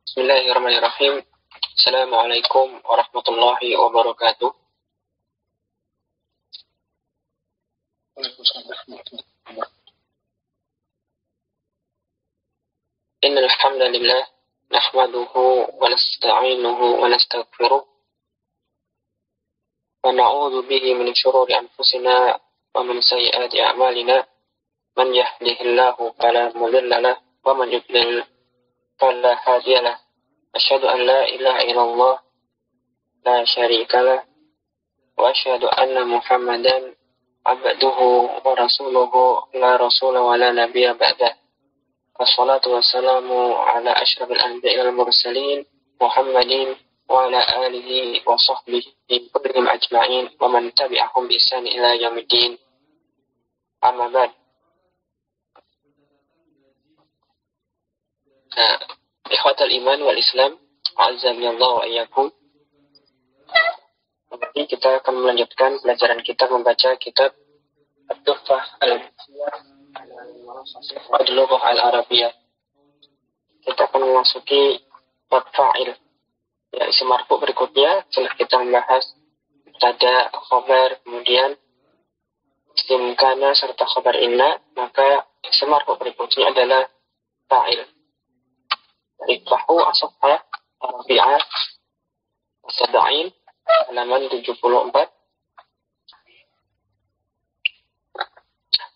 Bismillahirrahmanirrahim. Assalamualaikum warahmatullahi wabarakatuh. Innal hamdalillah nahmaduhu wa nasta'inuhu wa nastaghfiruh wa na'udzu bihi min shururi anfusina wa min sayyiati a'malina. Man yahdihillahu fala mudilla lahu wa man yudlil fala hadiya lahu. Asyhadu an la ilaha illallah la syarika lah wa asyhadu anna Muhammadan abduhu wa rasuluhu la rasula wa la nabiyya ba'dah. Wassalatu wassalamu ala asyrafil anbiya'i wal mursalin Muhammadin wa ala alihi wa sahbihi kullihim ajma'in wa man tabi'ahum bi ihsan ila yaumiddin. Amma ba'd. Ikhwatal iman wal Islam, a'azzanillahu wa iyyakum. Nanti kita akan melanjutkan pelajaran kita membaca kitab At-Tuhfah al-Mu'asiyah al-Lughah al-Arabiyah. Kita akan memasuki bab fa'il, ya, isim marfu berikutnya. Setelah kita membahas mubtada, khabar, kemudian isim kana serta khabar inna, maka isim marfu berikutnya adalah fa'il. Iqtahu as-safhah Rabi'ah as-sab'in halaman 74.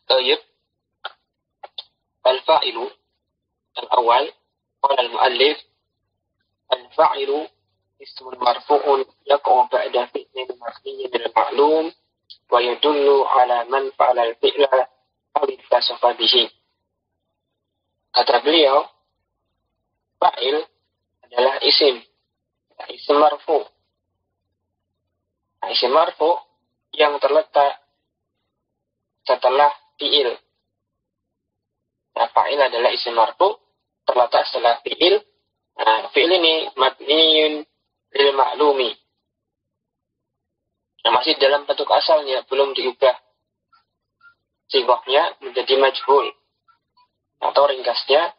Tayyib. Al-fa'ilu al-awwal qala al-mu'allif al-fa'ilu ismun marfu'un yaqa'u ba'da fi'lin mabniyyin bil ma'lum wa yadullu 'ala man fa'ala al-fi'la aw ittasafa bihi. Kata beliau, fa'il adalah isim marfu. Isim marfu yang terletak setelah fi'il. Fa'il adalah isim marfu terletak setelah fi'il. Fi'il ini mabniyun lil ma'lumi. Masih dalam bentuk asalnya, belum diubah sighahnya menjadi majhul, atau ringkasnya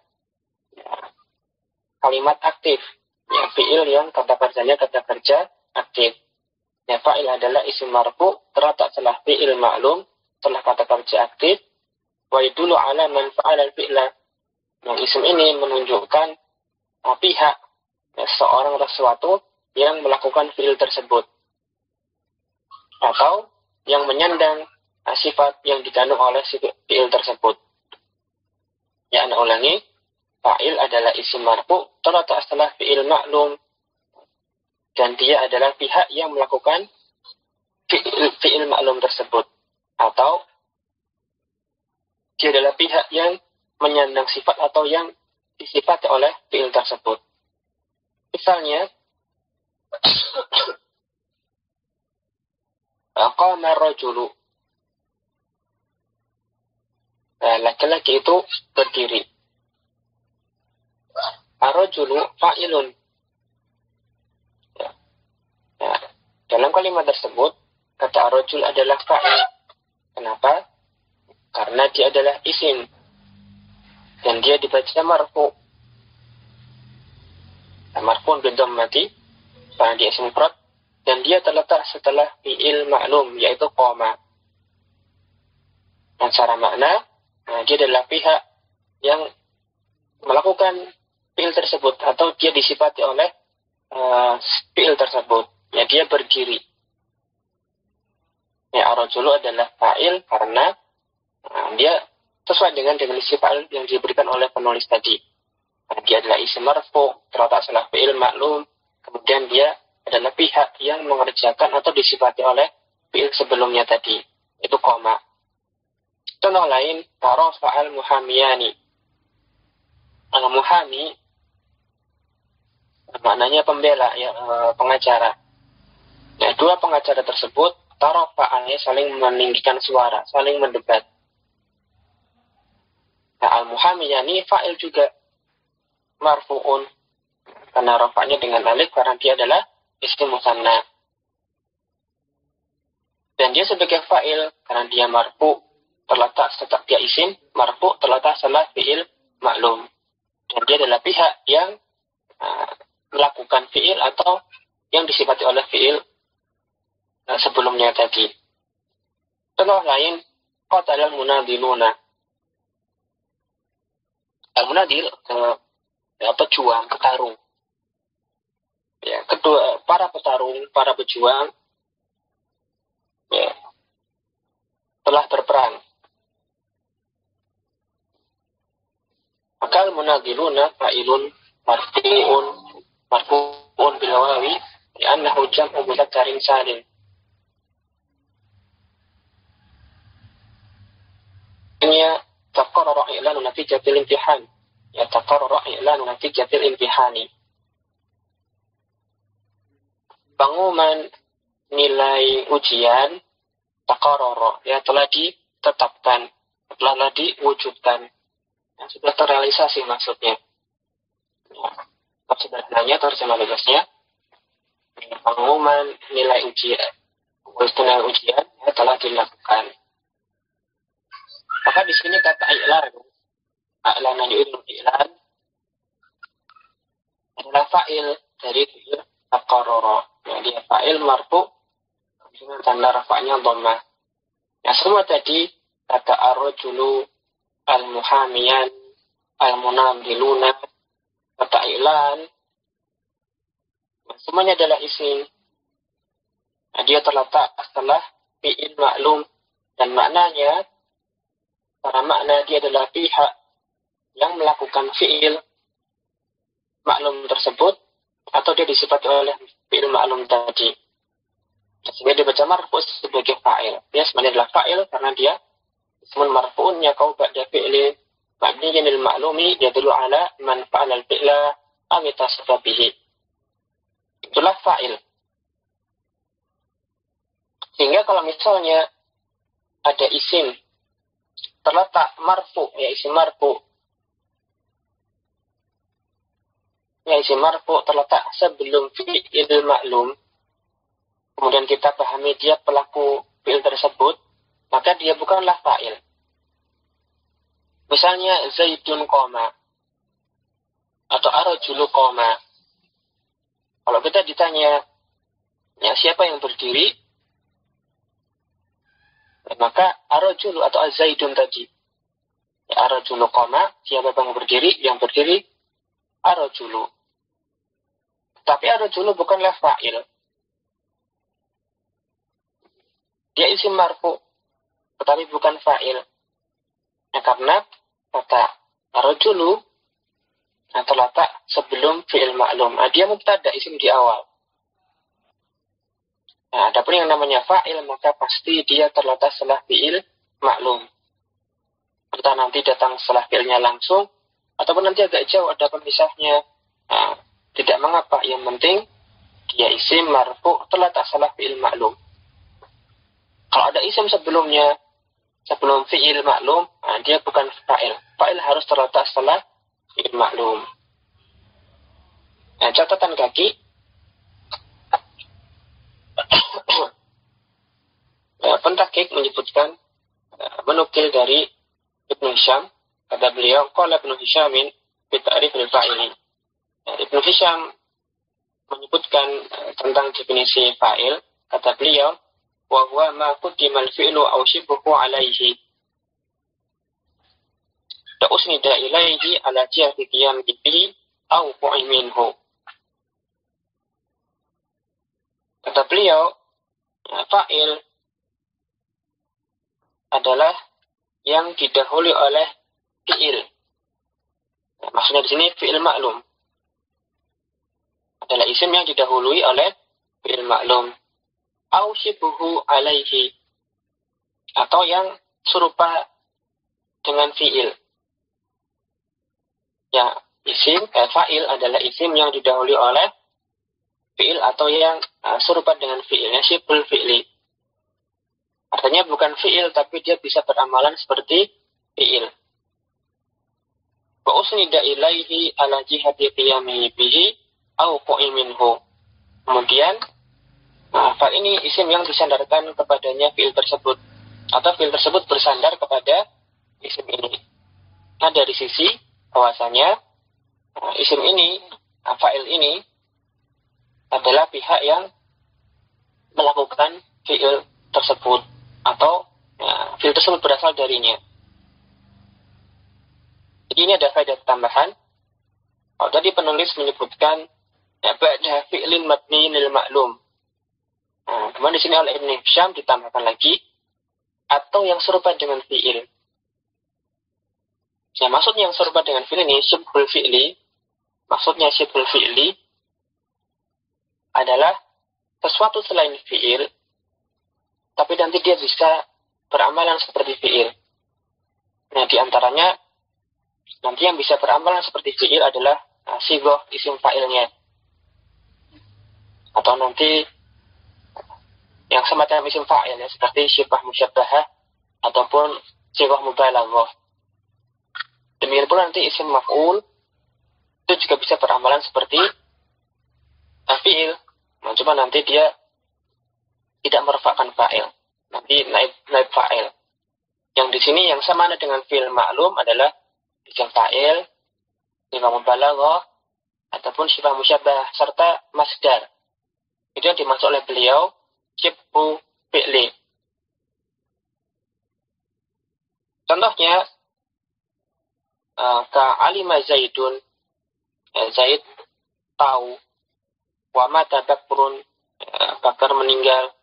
kalimat aktif, ya, fi'il yang kata kerjanya kata kerja aktif. Ya, fa'il adalah isim marfu terletak setelah fi'il ma'lum, setelah kata kerja aktif. Wa yadullu 'ala man fa'ala al-fi'la. Yang isim ini menunjukkan pihak, ya, seorang atau sesuatu yang melakukan fi'il tersebut, atau yang menyandang sifat yang dikandung oleh fi'il tersebut. Ya, Anda ulangi. Fa'il adalah isim marfu terletak setelah fi'il ma'lum, dan dia adalah pihak yang melakukan fi'il ma'lum tersebut, atau dia adalah pihak yang menyandang sifat atau yang disifati oleh fi'il tersebut. Misalnya, qama ar-rajulu, laki-laki itu berdiri. Ar-rajulu fa'ilun. Ya. Dalam kalimat tersebut, kata ar-rajul adalah fa'il. Kenapa? Karena dia adalah isim, dan dia dibaca marfu. Marfu'un bidhammati, karena dia isim mufrad, dan dia terletak setelah fi'il ma'lum, yaitu qama. Dan secara makna, dia adalah pihak yang melakukan fi'il tersebut, atau dia disifati oleh fi'il tersebut. Ya, dia berdiri. Ya, ar-rajulu adalah fa'il karena dia sesuai dengan definisi fa'il yang diberikan oleh penulis tadi. Dia adalah isim marfu terletak setelah fi'il ma'lum, kemudian dia adalah pihak yang mengerjakan atau disifati oleh fi'il sebelumnya tadi, itu qama. Contoh lain, tarafa'al muhamiyani. Al-muhami maknanya pembela, ya, pengacara. Ya, dua pengacara tersebut tarafa'annya saling meninggikan suara, saling mendebat. Nah, al-muhamiyani fa'il juga marfu'un karena rafa'nya dengan alif, karena dia adalah isim musanna. Dan dia sebagai fa'il karena dia marfu terletak setelah dia isim marfu terletak setelah fi'il maklum. Dan dia adalah pihak yang melakukan fiil atau yang disifati oleh fiil sebelumnya tadi. Contoh lain, qatalal munadiluna. Al-munadil, pejuang, petarung. Ya, kedua, para petarung, para pejuang ya, telah berperang. Maka al-munadiluna fa'ilun marfu'un bil wawi li'annahu jam'u mudzakkarin salim. Ini taqarrara i'lanu natijatil imtihan. Ya taqarrara i'lanu natijatil imtihani. Pengumuman nilai ujian taqarrara ya telah ditetapkan, telah diwujudkan. Yang sudah terrealisasi maksudnya. Ya, sederhananya terjemah bebasnya pengumuman nilai ujian ya, telah dilakukan. Maka di sini kata i'lan i'lan adalah fa'il dari fi'il taqarrara. Ya, dia fa'il marfu dengan tanda rafa'nya dhammah. Ya, semua tadi kata ar-rajulu, al-muhamiyan, al-munadiluna, kata i'lan, semuanya adalah isim. Nah, dia terletak setelah fi'il maklum dan maknanya, para makna dia adalah pihak yang melakukan fi'il maklum tersebut atau dia disifati oleh fi'il maklum tadi. Sehingga dibaca marfu sebagai fa'il. Dia sebenarnya adalah fa'il karena dia ismun marfu'un yakau ba'da fi'lin mabniyin lil ma'lumi yadullu ala man fa'ala al-fi'la aw ittasafa bihi. Itulah fa'il. Sehingga kalau misalnya ada isim terletak marfu, ya isim marfu terletak sebelum fi'il maklum, kemudian kita pahami dia pelaku fi'il tersebut, maka dia bukanlah fa'il. Misalnya Zaidun qoma atau ar-rajulu qoma. Kalau kita ditanya, ya siapa yang berdiri? Maka ar-rajulu atau az-zaidun tadi. Ya, ar-rajulu qoma, siapa yang berdiri? Yang berdiri ar-rajulu. Tapi ar-rajulu bukanlah fa'il. Dia isim marfu, tetapi bukan fa'il. Ya, karena kata ar-rajulu terletak sebelum fi'il maklum. Dia mubtada, isim di awal. Nah, adapun yang namanya fa'il maka pasti dia terletak setelah fi'il maklum. Entah nanti datang setelah fi'ilnya langsung ataupun nanti agak jauh ada pemisahnya. Nah, tidak mengapa, yang penting dia isim marfu terletak setelah fi'il maklum. Kalau ada isim sebelumnya, sebelum fi'il maklum, nah, dia bukan fa'il. Fa'il harus terletak setelah fi'il maklum. Nah, catatan kaki. Pentakik menyebutkan, menukil dari Ibnu Hisham, kata beliau, qala Ibnu Hishamin fi ta'rif al-fa'ili. Ibnu Hisham menyebutkan tentang definisi fa'il, kata beliau, wa huwa ma qudima al-fi'lu aw shibhu alayhi. Ta usnida ilayhi ala jihati qiyam bihi aw fu'i minhu. Kata beliau, fa'il adalah yang didahului oleh fi'il. Maksudnya di sini fi'il maklum. Adalah isim yang didahului oleh fi'il maklum. Au shibuhu alaihi. Atau yang serupa dengan fi'il. Ya, fa'il adalah isim yang didahului oleh fi'il atau yang serupa dengan fi'ilnya, syibul fi'li. Artinya bukan fi'il, tapi dia bisa beramalan seperti fi'il. Wa usnida ilaihi ala jihati qiyamihi bihi au fu'i minhu. Kemudian, fa'il ini isim yang disandarkan kepadanya fi'il tersebut. Atau fi'il tersebut bersandar kepada isim ini. Nah, dari sisi bahwasanya isim ini, fa'il ini, adalah pihak yang melakukan fi'il tersebut, atau fi'il tersebut berasal darinya. Jadi ini ada faedah tambahan. Kalau tadi penulis menyebutkan ba'da fi'lin mabni lil ma'lum. Kemudian di sini oleh Ibn Hisham ditambahkan lagi, atau yang serupa dengan fi'il. Maksudnya yang serupa dengan fi'il ini syibhul fi'li. Maksudnya syibhul fi'li adalah sesuatu selain fi'il, tapi nanti dia bisa beramalan seperti fi'il. Nah, di antaranya nanti yang bisa beramalan seperti fi'il adalah sigoh isim fa'ilnya, atau nanti yang semacam isim fa'il ya, seperti syibah musyabbahah ataupun sigoh mubalaghah. Demikian pula nanti isim maf'ul itu juga bisa beramalan seperti fi'il. Nah, cuma nanti dia tidak merafa'kan fa'il, nanti naib fa'il. Yang di sini yang sama dengan fi'il ma'lum adalah isim fa'il, sighah mubalaghah ataupun syibah musyabbah serta masdar. Itu yang dimaksud oleh beliau syibhu fi'li. Contohnya ka'alima Zaidun, Zaid tahu, wa mata Bakrun, Bakar meninggal,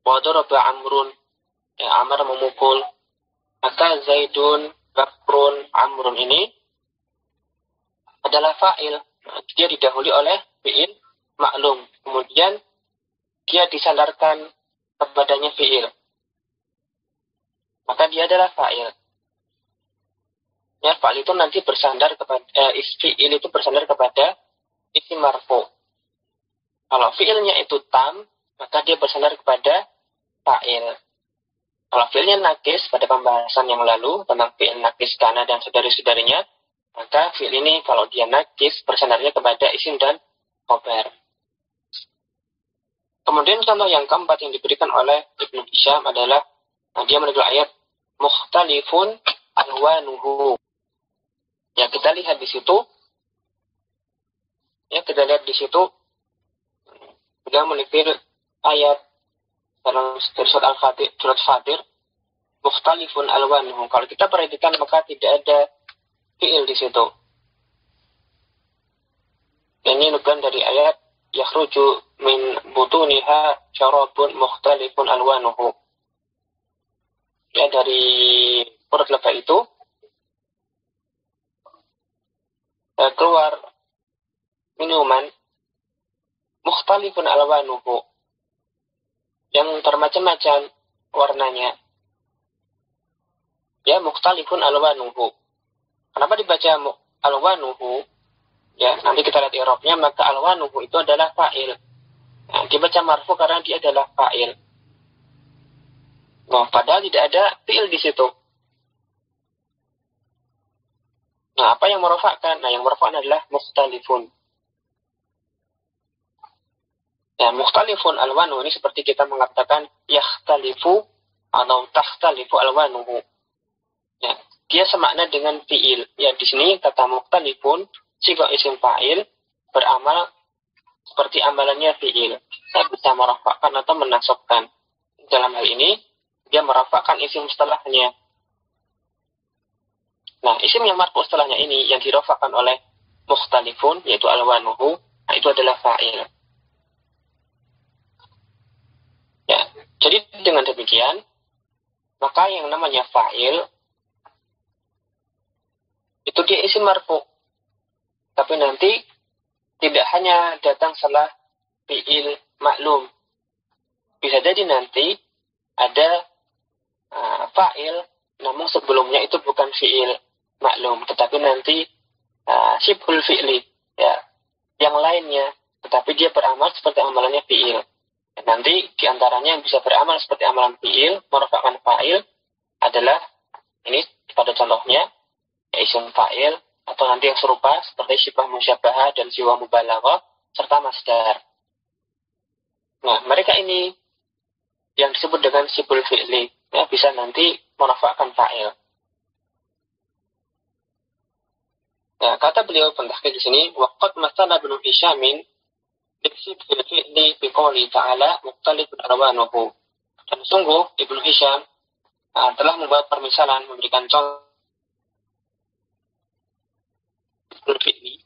wa daraba Amrun, Amr memukul. Maka Zaidun, Bakrun, Amrun ini adalah fa'il. Dia didahului oleh fi'il maklum, kemudian dia disandarkan kepadanya fi'il, maka dia adalah fa'il. Ya, fa'il itu nanti bersandar kepada fi'il itu bersandar kepada isim marfu. Kalau fi'ilnya itu tam, maka dia bersandar kepada fa'il. Kalau fi'ilnya nakis, pada pembahasan yang lalu tentang fi'il nakis kana dan saudari-saudarinya, maka fi'il ini kalau dia nakis bersandarnya kepada isim dan khobar. Kemudian contoh yang keempat yang diberikan oleh Ibnu Hisham adalah dia menunjuk ayat mukhtalifun alwanuhu. Ya, kita lihat di situ. Ya, kita lihat di situ. Beliau menukil ayat dalam surat Al-Fatir, surat Fatir, mukhtalifun alwanuhu. Kalau kita perhatikan maka tidak ada fi'il di situ. Ini nukilan dari ayat yakhruju min butuniha syarabun mukhtalifun alwanuhu. Ya, dari perut lebah itu keluar minuman mukhtalifun alwanuhu yang bermacam-macam warnanya. Ya, mukhtalifun alwanuhu. Kenapa dibaca alwanuhu? Ya, nanti kita lihat i'rabnya, maka alwanuhu itu adalah fa'il. Nah, dibaca marfu karena dia adalah fa'il. Nah, padahal tidak ada fi'il di situ. Nah, apa yang merofakkan? Nah, yang merofakkan adalah mukhtalifun. Ya, mukhtalifun alwanuhu ini seperti kita mengatakan yakhtalifu atau takhtalifu alwanuhu. Ya, dia semakna dengan fi'il. Ya, di sini kata mukhtalifun sighah isim fa'il beramal seperti amalannya fi'il. Saya bisa merafakkan atau menasabkan. Dalam hal ini, dia merafakkan isim setelahnya. Nah, isim yang marfu setelahnya ini yang dirafakkan oleh mukhtalifun, yaitu alwanuhu, nah itu adalah fa'il. Ya, jadi dengan demikian, maka yang namanya fa'il itu dia isim marfu. Tapi nanti tidak hanya datang setelah fi'il maklum. Bisa jadi nanti ada fa'il, namun sebelumnya itu bukan fi'il maklum, tetapi nanti syibhul fi'li, ya, yang lainnya, tetapi dia beramal seperti amalannya fi'il. Nanti diantaranya yang bisa beramal seperti amalan fi'il, merofakkan fa'il adalah ini pada contohnya, ya, isim fa'il, atau nanti yang serupa seperti syibah musyabbahah dan sighah mubalaghah serta masdar. Nah, mereka ini yang disebut dengan syibhul fi'li, ya, bisa nanti merofakkan fa'il. Nah, kata beliau pentahqiq di sini, waqad masala Ibnu Hisyamin Biksib fil fi'li biqouli ta'ala mukhtalifun arwanuhu. Dan sungguh Ibnu Hisham telah membuat permisalan, memberikan contoh fi'li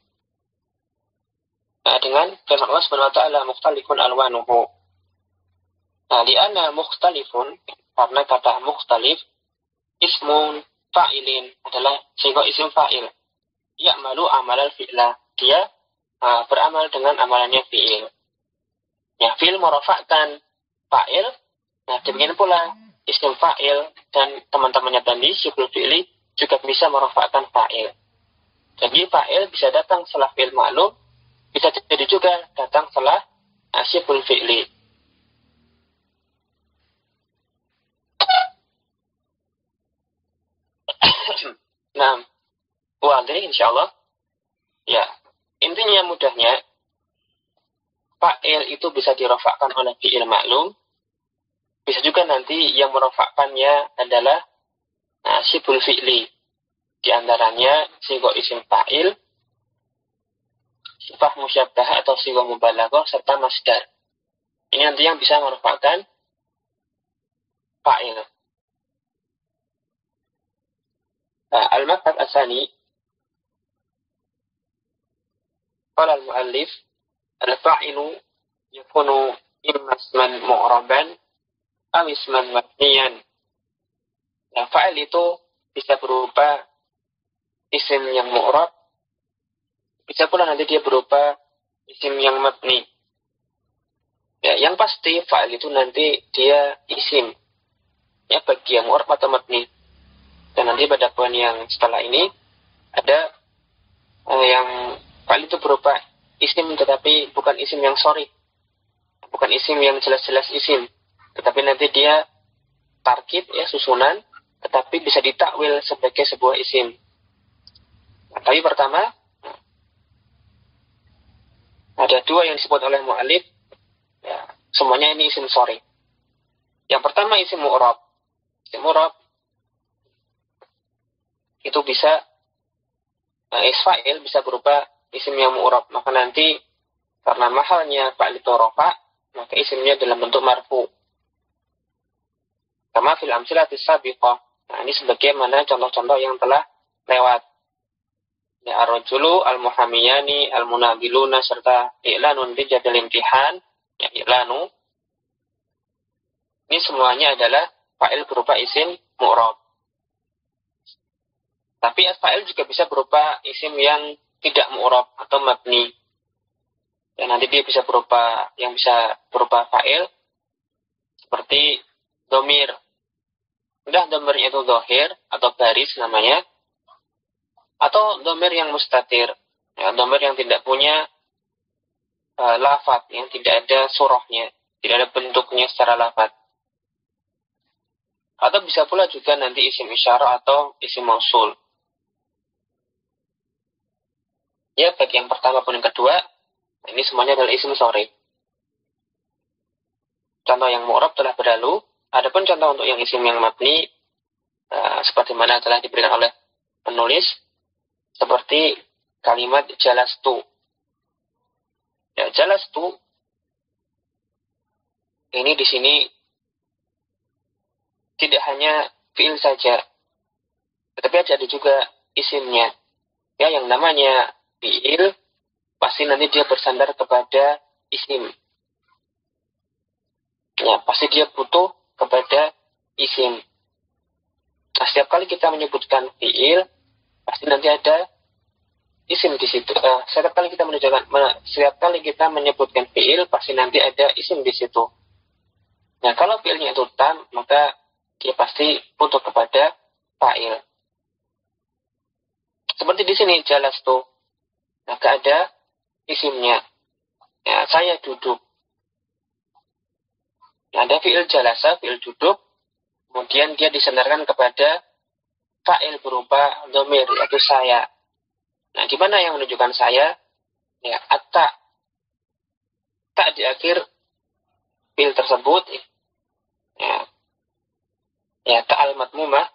dengan firman Allah Subhanahu wa taala mukhtalifun alwanuhu. Li'anna mukhtalifun, karena kata mukhtalif ismun fa'ilin adalah sehingga isim fa'il. Ya'malu amalal fi'la, dia beramal dengan amalannya fi'il. Ya, fi'il merofakkan fa'il. Nah, demikian pula isim fa'il dan teman-temannya tadi syibul fi'li juga bisa merofakkan fa'il. Jadi fa'il bisa datang setelah fi'il ma'lum, bisa jadi juga datang setelah syibul fi'li. Nah, wadih insyaallah. Ya, intinya mudahnya fa'il itu bisa dirofakkan oleh fi'il maklum. Bisa juga nanti yang merofakkannya adalah syibul fi'li. Di antaranya sigo isim fa'il, sifat musyabbah atau sigo mubalaghah serta masdar. Ini nanti yang bisa merofakkan fa'il. Al-maqsad asani qala al-muallif al-fa'ilu yakunu imma isman mu'raban aw isman mabniyan. Nah, fa'il itu bisa berupa isim yang mu'rab, bisa pula nanti dia berupa isim yang mabni. Ya, yang pasti fa'il itu nanti dia isim. Ya, bagi yang mu'rab atau mabni. Dan nanti pada poin yang setelah ini ada yang fa'il itu berupa isim tetapi bukan isim yang sorry, bukan isim yang jelas-jelas isim, tetapi nanti dia tarkib, ya, susunan, tetapi bisa ditakwil sebagai sebuah isim. Nah, tapi pertama ada dua yang disebut oleh mu'alif, ya, semuanya ini isim sorry. Yang pertama isim mu'rab. Isim mu'rab itu bisa isfa'il bisa berupa isim yang mu'rab, maka nanti karena mahalnya fa'il itu rofa, maka isimnya dalam bentuk marfu. Kama fil amsilatis sabiqah. Nah, ini sebagaimana contoh-contoh yang telah lewat. Ya, ar-rajulu, al-muhamiyani, al-munabiluna, serta i'lanun bijadil imtihan, ya, i'lanu. Ini semuanya adalah fa'il berupa isim mu'rab. Tapi fa'il juga bisa berupa isim yang tidak mu'rab atau mabni. Dan nanti dia bisa berupa fa'il seperti domir. Udah domirnya itu dohir atau baris namanya, atau domir yang mustatir, ya, domir yang tidak punya lafaz, yang tidak ada surahnya, tidak ada bentuknya secara lafaz. Atau bisa pula juga nanti isim isyarah atau isim mausul. Ya, baik yang pertama pun yang kedua, ini semuanya adalah isim sorry. Contoh yang mu'rab telah berlalu. Adapun contoh untuk yang isim yang mabni, seperti mana telah diberikan oleh penulis, seperti kalimat jalastu. Ya, jalastu ini di sini tidak hanya fi'il saja, tetapi ada juga isimnya. Ya, yang namanya fi'il pasti nanti dia bersandar kepada isim. Ya, pasti dia butuh kepada isim. Nah, setiap kali kita menyebutkan fi'il, pasti nanti ada isim di situ. Setiap kali kita menyebutkan fi'il, pasti nanti ada isim di situ. Nah, kalau fi'ilnya itu tam, maka dia pasti butuh kepada fa'il. Seperti di sini jalastu, maka ada isimnya. Ya, saya duduk. Nah, ada fi'il jalasa, fi'il duduk, kemudian dia disandarkan kepada fa'il berupa dhamir, yaitu saya. Nah, gimana yang menunjukkan saya? Ya, atta. Tak di akhir fi'il tersebut, ya ta'al matmumah,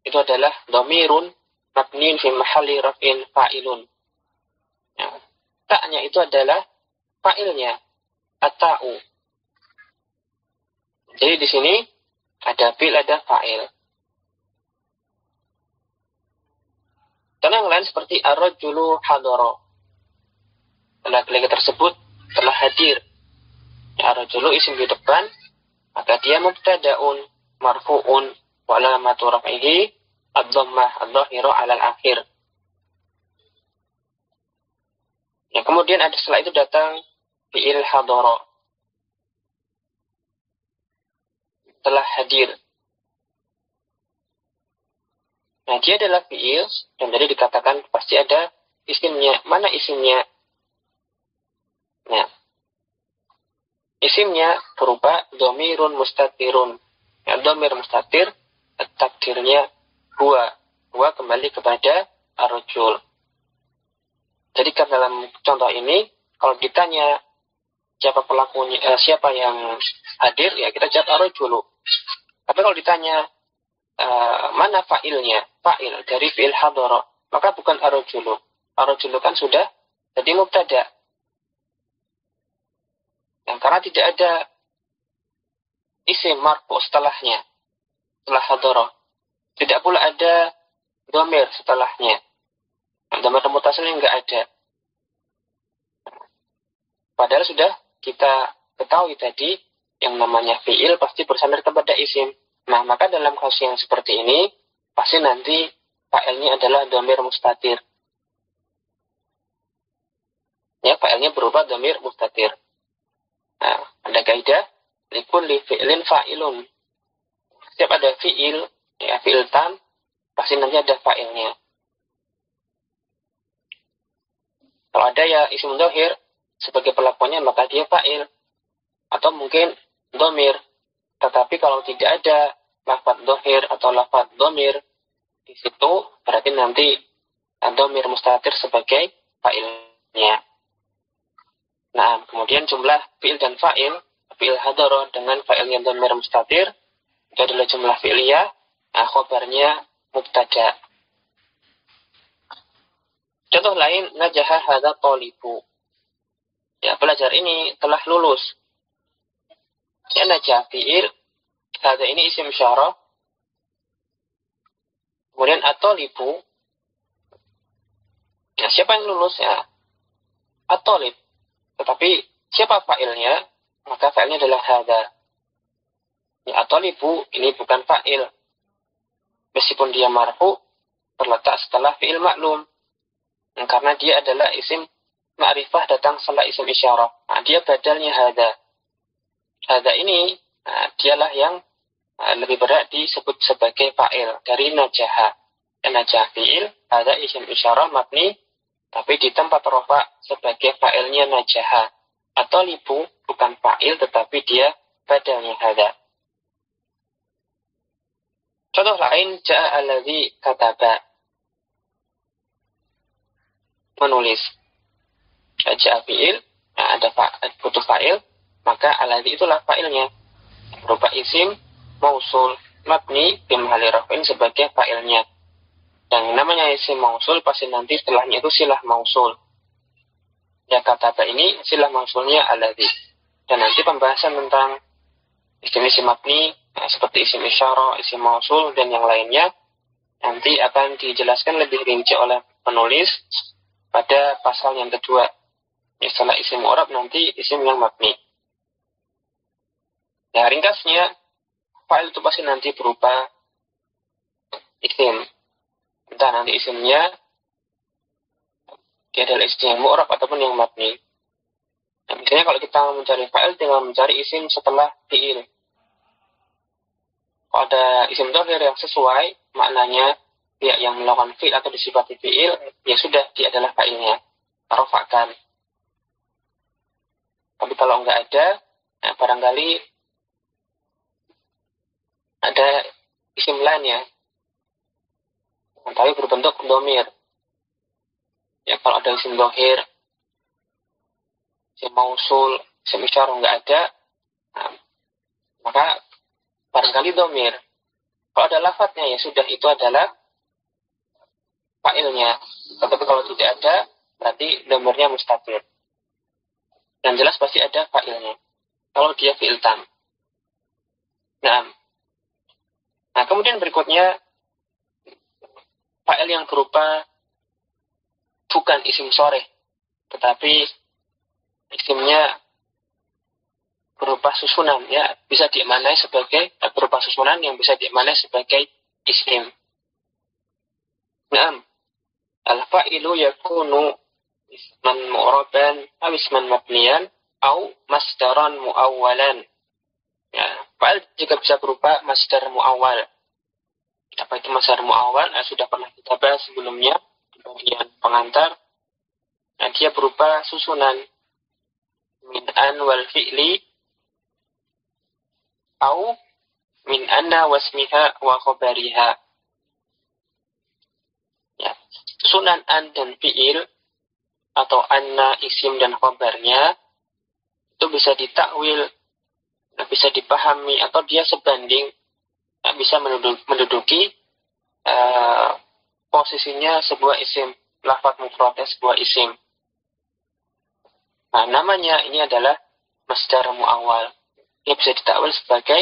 itu adalah dhamirun mabniun fi mahalli raf'in fa'ilun. Ya, ta'nya itu adalah fa'ilnya, at-ta'u. Jadi di sini ada fi'il, ada fa'il. Contoh yang lain seperti ar-rajulu hadara. Laki-laki tersebut telah hadir. Ya, ar-rajulu isim di depan, maka dia mubtada'un marfu'un wa alamatu raf'ihi ad-dhammah adh-dhahiru 'alal akhir. Ya, kemudian ada setelah itu datang fi'il hadara. Telah hadir. Nah, dia adalah fi'il, dan tadi dikatakan pasti ada isimnya. Mana isimnya? Nah, isimnya berupa dhamirun mustatirun. Ya, dhamir mustatir, takdirnya huwa. Huwa kembali kepada ar-rajul. Jadi dalam contoh ini, kalau ditanya siapa pelakunya, siapa yang hadir, ya kita jawab ar-rajulu. Tapi kalau ditanya mana fa'ilnya, fa'il dari fi'il hadara, maka bukan ar-rajulu. Ar-rajulu kan sudah jadi mubtada. Karena tidak ada isim marfu setelahnya, setelah hadara. Tidak pula ada dhamir setelahnya. Dhamir mutasil enggak ada. Padahal sudah kita ketahui tadi, yang namanya fi'il pasti bersandar kepada isim. Nah, maka dalam kasus yang seperti ini, pasti nanti fa'ilnya adalah dhamir mustatir. Ya, fa'ilnya berupa dhamir mustatir. Nah, ada kaidah, likulli fi'lin fa'ilun. Setiap ada fi'il, ya fi'il tam, pasti nanti ada fa'ilnya. Kalau ada ya isim dhahir sebagai pelakunya, maka dia fa'il. Atau mungkin dhamir. Tetapi kalau tidak ada lafadz dhahir atau lafadz dhamir di situ, berarti nanti dhamir mustatir sebagai fa'ilnya. Nah, kemudian jumlah fi'il dan fa'il, fi'il hadara dengan fa'ilnya dhamir mustatir, itu adalah jumlah fi'liyah, khabarnya mubtada. Contoh lain, najaha hadza thalibu. Ya, pelajar ini telah lulus. Ya, najah fi'il, hadza ini isim isyarah. Kemudian at-thalibu. Nah, siapa yang lulus ya? At-thalib. Tetapi siapa fa'ilnya? Maka fa'ilnya adalah hadza. Ya, at-thalibu ini bukan fa'il. Meskipun dia marfu, terletak setelah fi'il maklum. Karena dia adalah isim ma'rifah datang setelah isim isyarah. Nah, dia badalnya hadza. Hadza ini, dialah yang lebih berat disebut sebagai fa'il dari najaha. Najah fi'il, hadza isim isyarah mabni, tapi di tempat rafa sebagai fa'ilnya najaha. Atau libu bukan fa'il, tetapi dia badalnya hadza. Contoh lain, ja'a alladzi kataba. Menulis. Ja'a fi'il, ada butuh fa'il, maka alladzi itulah fa'ilnya. Berupa isim mausul mabni bimahalli raf'in sebagai fa'ilnya. Dan namanya isim mausul pasti nanti setelahnya itu silah mausul. Ya, kataba ini silah mausulnya alladzi. Dan nanti pembahasan tentang isim-isim mabni, seperti isim isyarah, isim mausul, dan yang lainnya, nanti akan dijelaskan lebih rinci oleh penulis pada pasal yang kedua. Setelah isim mu'rab nanti isim yang mabni. Ya, ringkasnya, fa'il itu pasti nanti berupa isim. Entah nanti isimnya dia adalah isim yang mu'rab ataupun yang mabni. Nah, misalnya kalau kita mencari fa'il, tinggal mencari isim setelah fi'il. Kalau ada isim dhahir yang sesuai maknanya pihak yang melakukan fi'il atau disifati fi'il, ya sudah, dia adalah fa'ilnya. Rafakan. Tapi kalau enggak ada, nah barangkali ada isim lainnya, tapi berbentuk dhamir. Ya, kalau ada isim dhahir, isim mausul, isim isyarah enggak ada, nah, maka barangkali dhamir. Kalau ada lafadznya, ya sudah, itu adalah fa'ilnya. Tetapi kalau tidak ada, berarti dhamirnya mustatir. yang jelas pasti ada fa'ilnya. Kalau dia fi'il tam. Nah, kemudian berikutnya fa'il yang berupa bukan isim soreh, tetapi isimnya berupa susunan, ya, bisa dimaknai sebagai berupa susunan yang bisa dimaknai sebagai isim. Naam, al-fa'ilu yakunu isman mu'raban aw isman mabniyan aw masdaran mu'awwalan. Ya, fa'il juga bisa berupa masdar mu'awwal. Apa itu masdar mu'awwal? Sudah pernah kita bahas sebelumnya di bagian pengantar. Nah, dia berupa susunan min an wal fi'li au min anna wasmiha wa khabariha. Ya, susunan an dan fi'il atau anna isim dan khabarnya itu bisa ditakwil, bisa dipahami, atau dia sebanding, bisa menduduki posisinya sebuah isim, lafaz mufradnya sebuah isim. Nah, namanya ini adalah masdar mu'awwal. Dia bisa ditakwil sebagai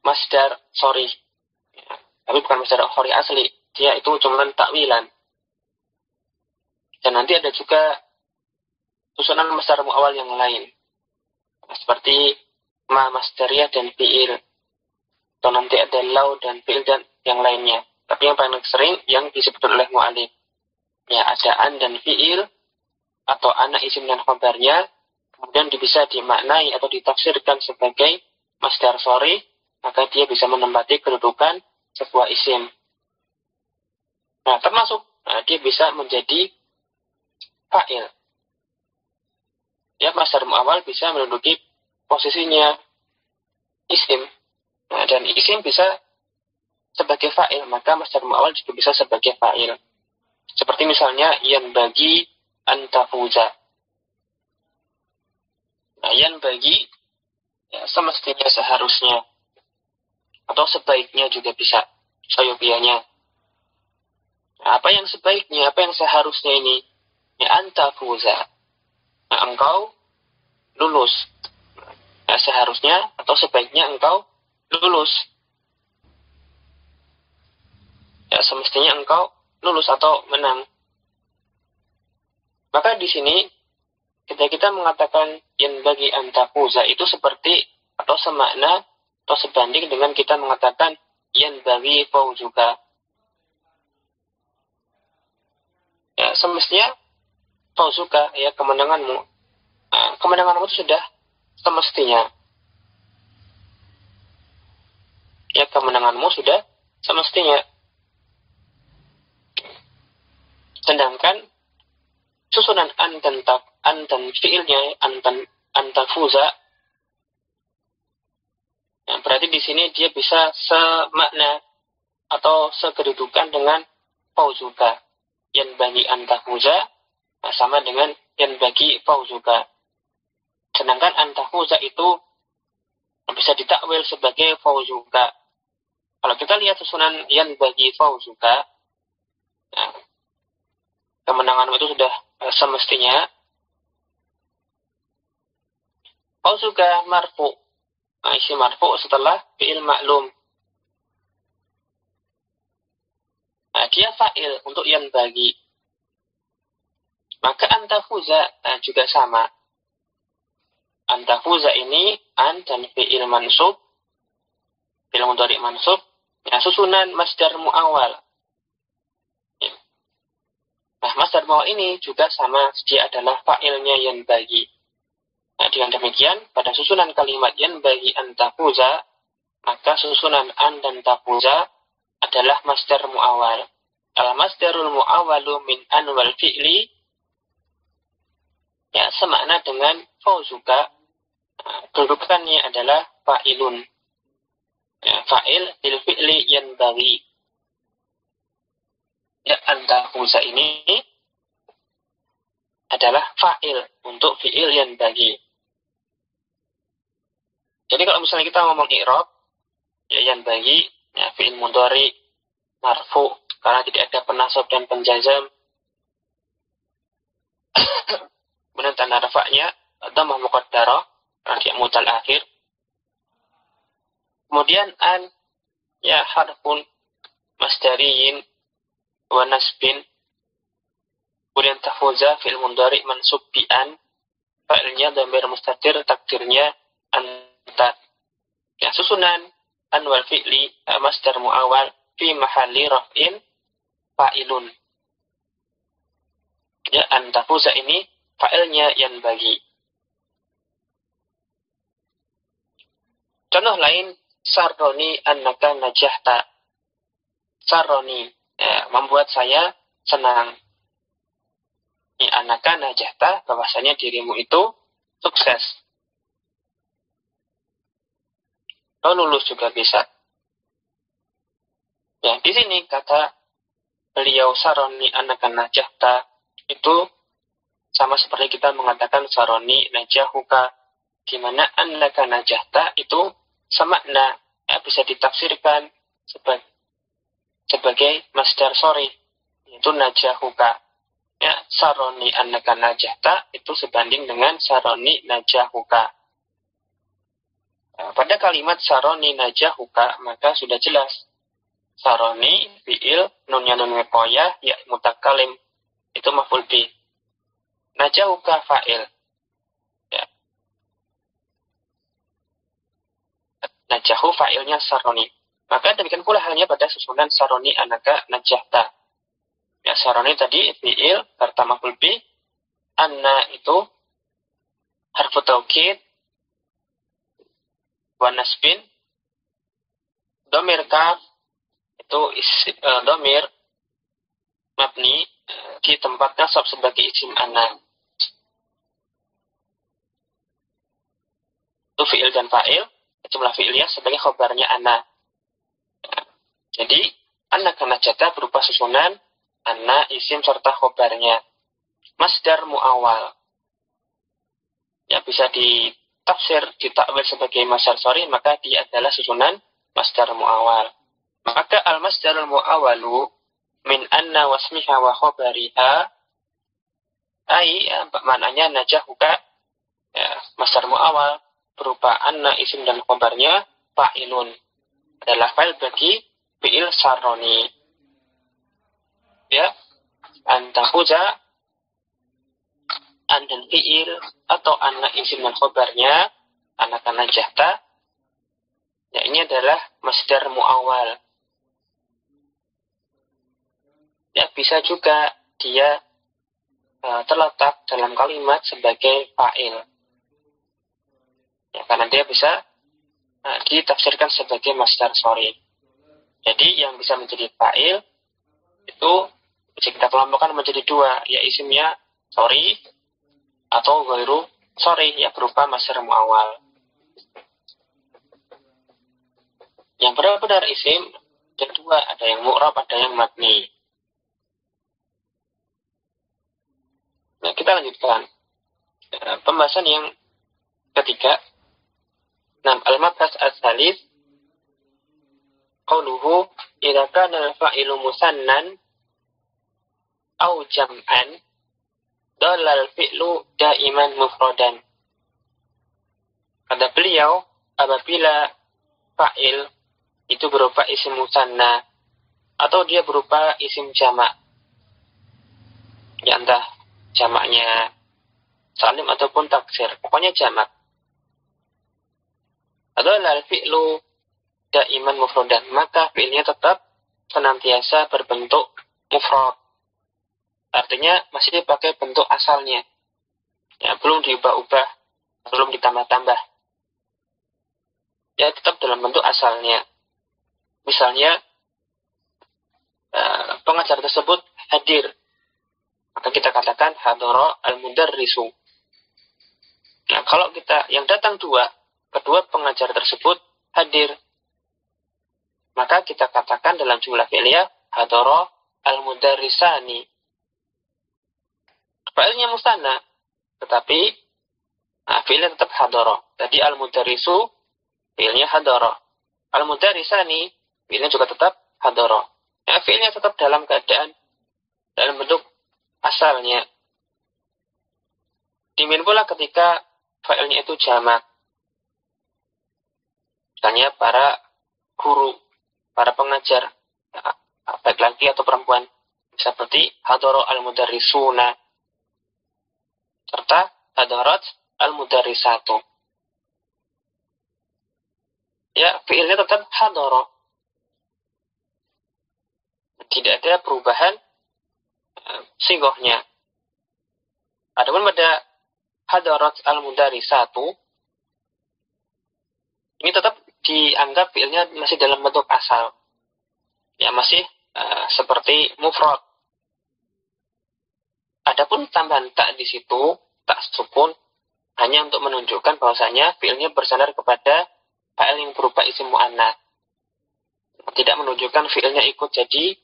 masdar sorry. Ya, tapi bukan masdar sorry asli. Dia itu cuma takwilan. Dan nanti ada juga susunan masdar mu'awwal yang lain. Nah, seperti ma masdariyah dan fi'il. Atau nanti ada lau dan fi'il dan yang lainnya. Tapi yang paling sering yang disebut oleh mu'alif. Ya, ada an dan fi'il atau anak isim dan khabarnya. Kemudian bisa dimaknai atau ditafsirkan sebagai masdar sorry, maka dia bisa menempati kedudukan sebuah isim. Nah, termasuk dia bisa menjadi fa'il. Ya, masdar mu'awwal bisa menduduki posisinya isim. Nah, dan isim bisa sebagai fa'il, maka masdar mu'awwal juga bisa sebagai fa'il. Seperti misalnya yan bagi antafuza. Nah, yan bagi ya, semestinya, seharusnya, atau sebaiknya juga bisa, sayogianya. Nah, apa yang sebaiknya, apa yang seharusnya ini? Ya, antafuza. Nah, engkau lulus. Nah, seharusnya atau sebaiknya engkau lulus. Ya, semestinya engkau lulus atau menang. Maka di sini ketika kita mengatakan yang bagi antafuza itu seperti atau semakna atau sebanding dengan kita mengatakan yang bagi fauzuka. Ya, semestinya fauzuka, ya, kemenanganmu. Nah, kemenanganmu itu sudah semestinya. Ya, kemenanganmu sudah semestinya. Sedangkan susunan an dan fiilnya antafuza, nah, berarti di sini dia bisa semakna atau sekedudukan dengan fauzuka. Yang bagi antafuza sama dengan yang bagi fauzuka. Sedangkan antafuza itu bisa ditakwil sebagai fauzuka. Kalau kita lihat susunan yang bagi fauzuka, nah, kemenanganmu itu sudah semestinya. Fauzuka marfu. Nah, isi marfu setelah fi'il maklum. Nah, dia fa'il untuk yang bagi. Maka antafuza juga sama. Antafuza ini an dan fi'il mansub, fi'il mudhari mansub, ya, susunan masdar mu'awwal. Nah, masdar mu'awwal ini juga sama, dia adalah fa'ilnya yang bagi. Nah, dengan demikian, pada susunan kalimat yang bagi antafuza, maka susunan an dan tafuza adalah masdar mu'awwal. Al-masdarul mu'awwalu min an wal fi'li, ya, semakna dengan fauzuka. Nah, kedudukannya adalah fa'ilun. Ya, fa'il bil fi'li yang bagi. Ya, antafuza ini adalah fa'il untuk fi'il yang bagi. Jadi kalau misalnya kita ngomong i'rab, ya, yang bagi, ya, fi'il mudhari marfu karena tidak ada penasab dan penjazam. kemudian tanda rafa'nya dhammah muqaddarah karena dia mutal akhir. Kemudian an ya harfun masdariyin wa nasbin. Kemudian tafuza fi'il mudhari mansub bi an, fa'ilnya dhamir mustatir, takdirnya anta. Ya, susunan an wal fi'li masdar muawwal fi mahalli raf'in fa'ilun. Ya, an tafuza ini fa'ilnya yang bagi. Contoh lain, sarroni annaka najahta. Sarroni, ya, membuat saya senang. Ini annaka najahta, bahwasanya dirimu itu sukses. Lo lulus juga bisa. Ya, di sini kata beliau sarroni annaka najahta itu sama seperti kita mengatakan sarroni najahuka, di mana annaka najahta itu semakna, ya, bisa ditafsirkan sebagai masdar sorry, yaitu najahuka. Ya, saroni annaka najahta itu sebanding dengan saroni najahuka. Pada kalimat saroni najahuka maka sudah jelas saroni fi'il, nunnya nun wiqayah, ya mutakalim itu maf'ul bih. Najahuka fa'il. Ya. Najahu fa'ilnya saroni. Maka demikian pula halnya pada susunan saroni annaka najahta. Ya, saroni tadi fi'il serta maf'ul bih. Anna itu harfu taukid wa nasbin. Dhamir kaf itu dhamir mabni di tempat nasab sebagai isim anna. Itu fi'il dan fa'il, jumlah fi'ilnya sebagai khobarnya anna. Jadi annaka najahta berupa susunan anna, isim serta khobarnya. Masdar muawwal. Ya, bisa ditafsir, ditakwil sebagai masdar sorry, maka dia adalah susunan masdar muawwal. Maka al-masdarul muawwalu min anna wasmiha wa khobariha maknanya najahuka, ya, masdar muawwal berupa anna, isim dan khobarnya fa'ilun, adalah fa'il bagi fi'il sarroni. Ya, antahuza an dan fi'il atau anna isim dan khobarnya annaka najahta, ya, ini adalah masdar muawwal. Ya, bisa juga dia terletak dalam kalimat sebagai fa'il. Ya, karena dia bisa ditafsirkan sebagai masdar sorry. Jadi yang bisa menjadi fa'il itu bisa kita kelompokkan menjadi dua, ya isimnya sorry atau ghairu sorry, ya berupa masdar muawwal. Yang benar-benar isim ada dua, ada yang mu'rab, ada yang mabni. Nah, kita lanjutkan pembahasan yang ketiga. Nah, al-mabhas as-salis qauluhu idza kana al-fa'ilu musannan aw jam'an dallal fi'lu daiman mufradan. Kata beliau, apabila fa'il itu berupa isim musanna atau dia berupa isim jamak, ya entah jamaknya salim ataupun taksir, pokoknya jamak. Adalah fi'lu daiman mufradan, maka fi'ilnya tetap senantiasa berbentuk mufrad. Artinya masih dipakai bentuk asalnya. Ya, belum diubah-ubah, belum ditambah-tambah. Ya, tetap dalam bentuk asalnya. Misalnya pengajar tersebut hadir, maka kita katakan hadara al-mudarrisu. Nah, kalau kita yang datang kedua pengajar tersebut hadir, maka kita katakan dalam jumlah fi'liyah hadara al-mudarrisani. Fa'ilnya musanna, tetapi fi'ilnya tetap hadara. Jadi al-mudarrisu fi'ilnya hadara. Al-mudarrisani fi'ilnya juga tetap hadara. Ya, fi'ilnya tetap dalam keadaan dalam bentuk asalnya. Demikian pula ketika fa'ilnya itu jamak. Misalnya para guru, para pengajar, baik laki atau perempuan, seperti hadara al-mudarrisuna serta hadarat al-mudarrisatu. Ya, fi'ilnya tetap hadara. Tidak ada perubahan sigohnya. Adapun pada hadarat al-mudarrisatu, ini tetap dianggap fi'ilnya masih dalam bentuk asal. Ya, masih seperti mufrad. Adapun tambahan tak di situ, tak sukun, hanya untuk menunjukkan bahwasanya fi'ilnya bersandar kepada fa'il yang berupa isim mu'annats. Tidak menunjukkan fi'ilnya ikut jadi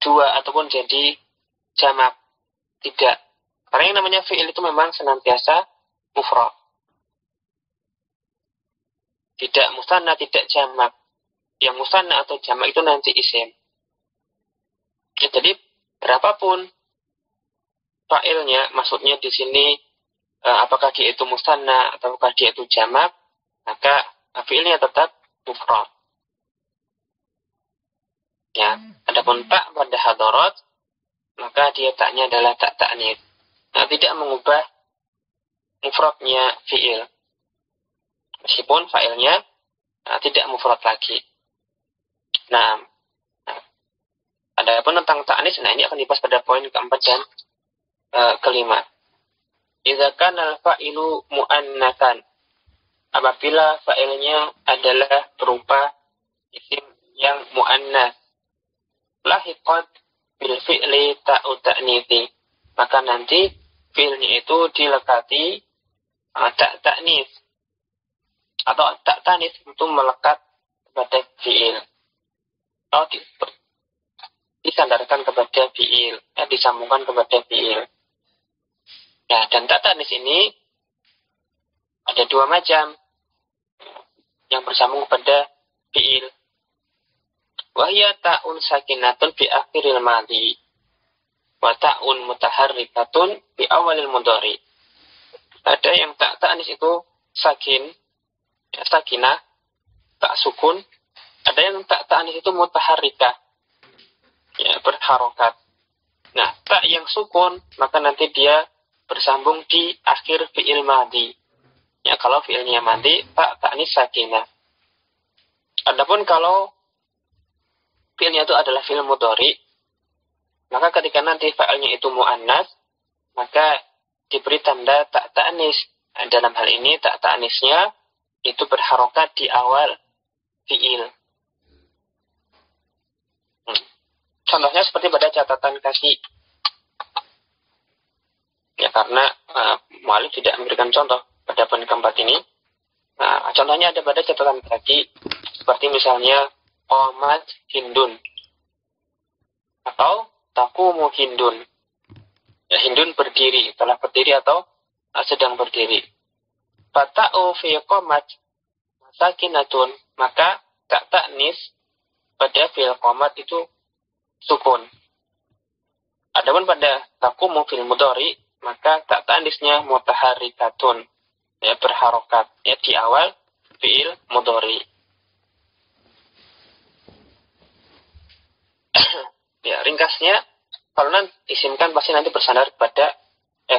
dua ataupun jadi jamak. Tidak. Karena yang namanya fi'il itu memang senantiasa mufrad. Tidak musanna, tidak jamak. Yang musanna atau jamak itu nanti isim. Ya, jadi berapapun fa'ilnya, maksudnya di sini apakah dia itu musanna ataukah dia itu jamak, maka fi'ilnya tetap mufrad. Ya, adapun tak pada hadarat, maka dia taknya adalah tak ta'nits. Nah, tidak mengubah mufradnya fi'il. Meskipun fa'ilnya tidak mufrad lagi. Nah, adapun tentang ta'nits, nah ini akan dibahas pada poin keempat dan kelima. Idza kana al-fa'ilu mu'annatsan. Apabila fa'ilnya adalah berupa isim yang mu'annats, lahiqat bil fi'li ta'u ta'nitsi, maka nanti fi'ilnya itu dilekati tak ta'nits atau tak ta'nits itu melekat kepada fi'il atau disandarkan kepada fi'il, disambungkan kepada fi'il. Ya, dan tak ta'nits ini ada dua macam yang bersambung kepada fi'il. Wahya ta'un sakinatun fi akhiril madhi wa ta'un mutaharrikatun fi awalil mudhari. Ada yang tak ta'nis itu sakin, ya, sakinah, tak sukun. Ada yang tak ta'nis itu mutaharrikah, ya, berharokat. Nah, tak yang sukun, maka nanti dia bersambung di akhir fi'il madhi. Ya, kalau fi'ilnya madhi, tak ta'nis sakinah. Adapun kalau fi'ilnya itu adalah fi'il mudhari, maka ketika nanti fa'ilnya itu mu'annas, maka diberi tanda tak ta'nis. Dalam hal ini tak ta'nisnya itu berharokat di awal fi'il. Contohnya seperti pada catatan kaki. Ya, karena mu'alif tidak memberikan contoh pada poin keempat ini. Nah, contohnya ada pada catatan kaki, seperti misalnya qamat hindun atau taqumu hindun. Ya, hindun berdiri, telah berdiri atau sedang berdiri. Fata'u fi qamat sakinatun, maka tak ta'nis pada fi'il qamat itu sukun. Adapun pada taqumu fil mudhari, maka tak ta'nisnya mutaharrikatun, ya, berharokat, ya, di awal fi'il mudhari. Ya, ringkasnya, kalau nanti isim kan pasti nanti bersandar kepada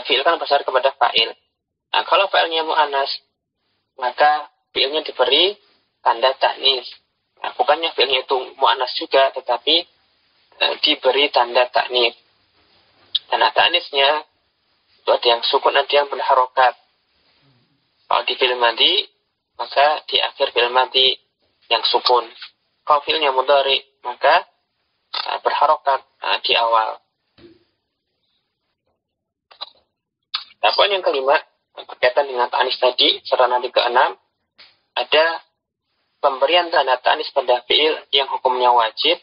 fi'il kan bersandar kepada fa'il. Nah, kalau fa'ilnya mu'annas, maka fi'ilnya diberi tanda ta'nis. Nah, bukannya fi'ilnya itu mu'annas juga, tetapi diberi tanda ta'nis. Tanda ta'nisnya itu ada yang sukun, ada yang berharokat. Kalau di fi'il madhi, maka di akhir fi'il madhi yang sukun. Kalau fi'ilnya mudhari, maka berharokat di awal. Nah, poin yang kelima berkaitan dengan ta'nis tadi, serta nanti keenam, ada pemberian tanda ta'nis pada fi'il yang hukumnya wajib.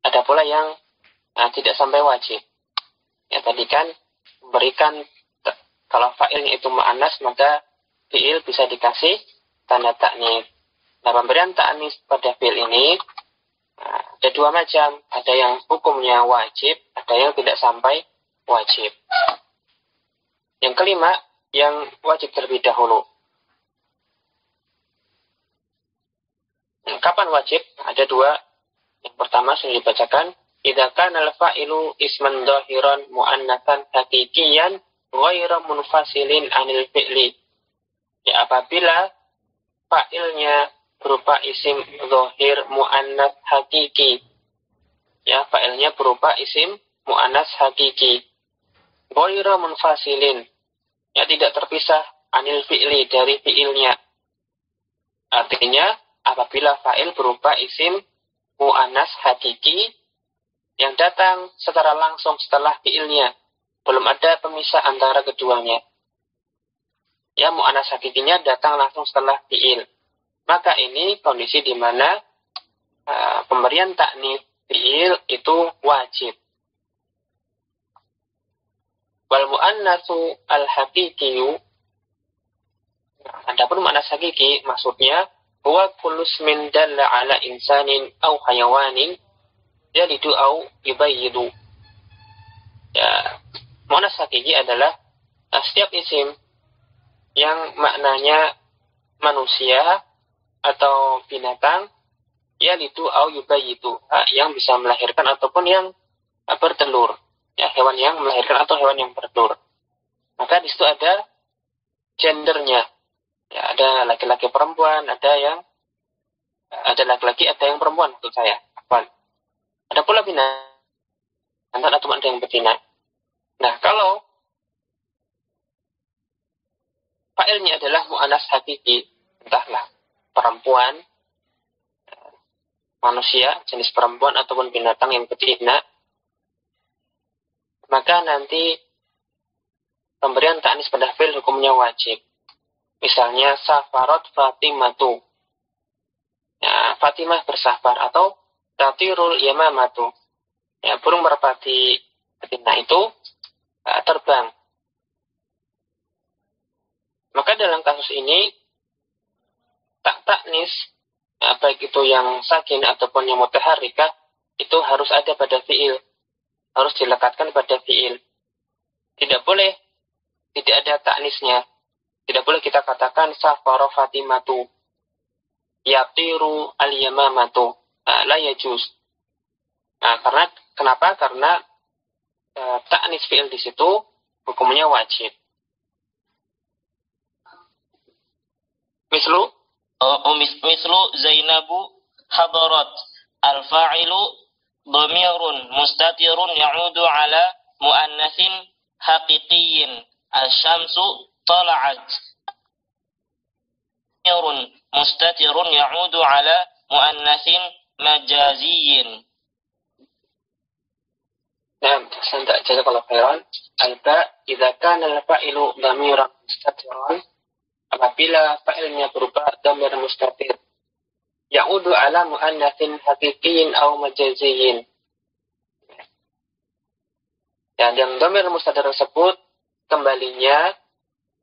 Ada pula yang tidak sampai wajib. Ya, tadi kan memberikan kalau fa'ilnya itu mu'annas, maka fi'il bisa dikasih tanda ta'nis. Nah, pemberian ta'nis pada fi'il ini ada dua macam. Ada yang hukumnya wajib, ada yang tidak sampai wajib. Yang kelima, yang wajib terlebih dahulu. Kapan wajib? Ada dua. Yang pertama sudah dibacakan. Idza kana al-fa'ilu isman dhahiran mu'annatsan haqiqiyan ghairu munfasilin 'anil fi'li. Ya, apabila fa'ilnya berupa isim dhahir mu'annats hakiki. Ya, fa'ilnya berupa isim mu'annats hakiki. Ghairu munfasilin. Ya, tidak terpisah 'anil fi'li, dari fi'ilnya. Artinya, apabila fa'il berupa isim mu'annats hakiki yang datang secara langsung setelah fi'ilnya, belum ada pemisah antara keduanya. Ya, mu'annats hakikinya datang langsung setelah fi'il. Maka ini kondisi di mana pemberian ta'nits fi'il itu wajib. Wal mu'annatsu al-haqiqiyyu, adapun mu'annats hakiki maksudnya huwa kullu ismin dalla ala insanin aw hayawanin yalidu aw yubayyidu. Ya, mu'annats hakiki adalah setiap isim yang maknanya manusia atau binatang, yalidu aw yubayyidu, yang bisa melahirkan ataupun yang bertelur. Ya, hewan yang melahirkan atau hewan yang bertelur. Maka di situ ada gendernya. Ya, ada laki-laki perempuan, ada laki-laki, ada yang perempuan maksud saya. Ada pula binatang atau ada yang betina. Nah, kalau fa'ilnya adalah mu'annats hakiki, entahlah perempuan, manusia, jenis perempuan ataupun binatang yang betina, maka nanti pemberian ta'nits pada fi'il hukumnya wajib. Misalnya safarat Fatimatu. Ya, Fatimah bersafar, atau tatirul yamamatu. Ya, burung merpati betina itu terbang. Maka dalam kasus ini ta'nits, ya, baik itu yang sakin ataupun yang mutaharrikah, itu harus ada pada fi'il. Harus dilekatkan pada fi'il. Tidak boleh tidak ada ta'nitsnya. Tidak boleh kita katakan safara Fatimatu, yatiru al-yamamatu. La yajuz. Kenapa? Karena ta'nits fi'il di situ hukumnya wajib. Mislu Zainabu hadarat, al-fa'ilu dhamirun mustatirun ya'udu ala mu'annatsin haqiqiyyin, asy-syamsu tala'at. Dhamirun mustatirun ya'udu ala mu'annatsin majaziyyin. Nah, santak jazakallahu khairan. Alba idza kana al-fa'ilu dhamiran mustatiran, apabila fa'ilnya berupa dhamir mustatir, ya'udu ala mu'annatsin haqiqiyyin aw majaziyyin. Dan yang dhamir mustatir tersebut kembalinya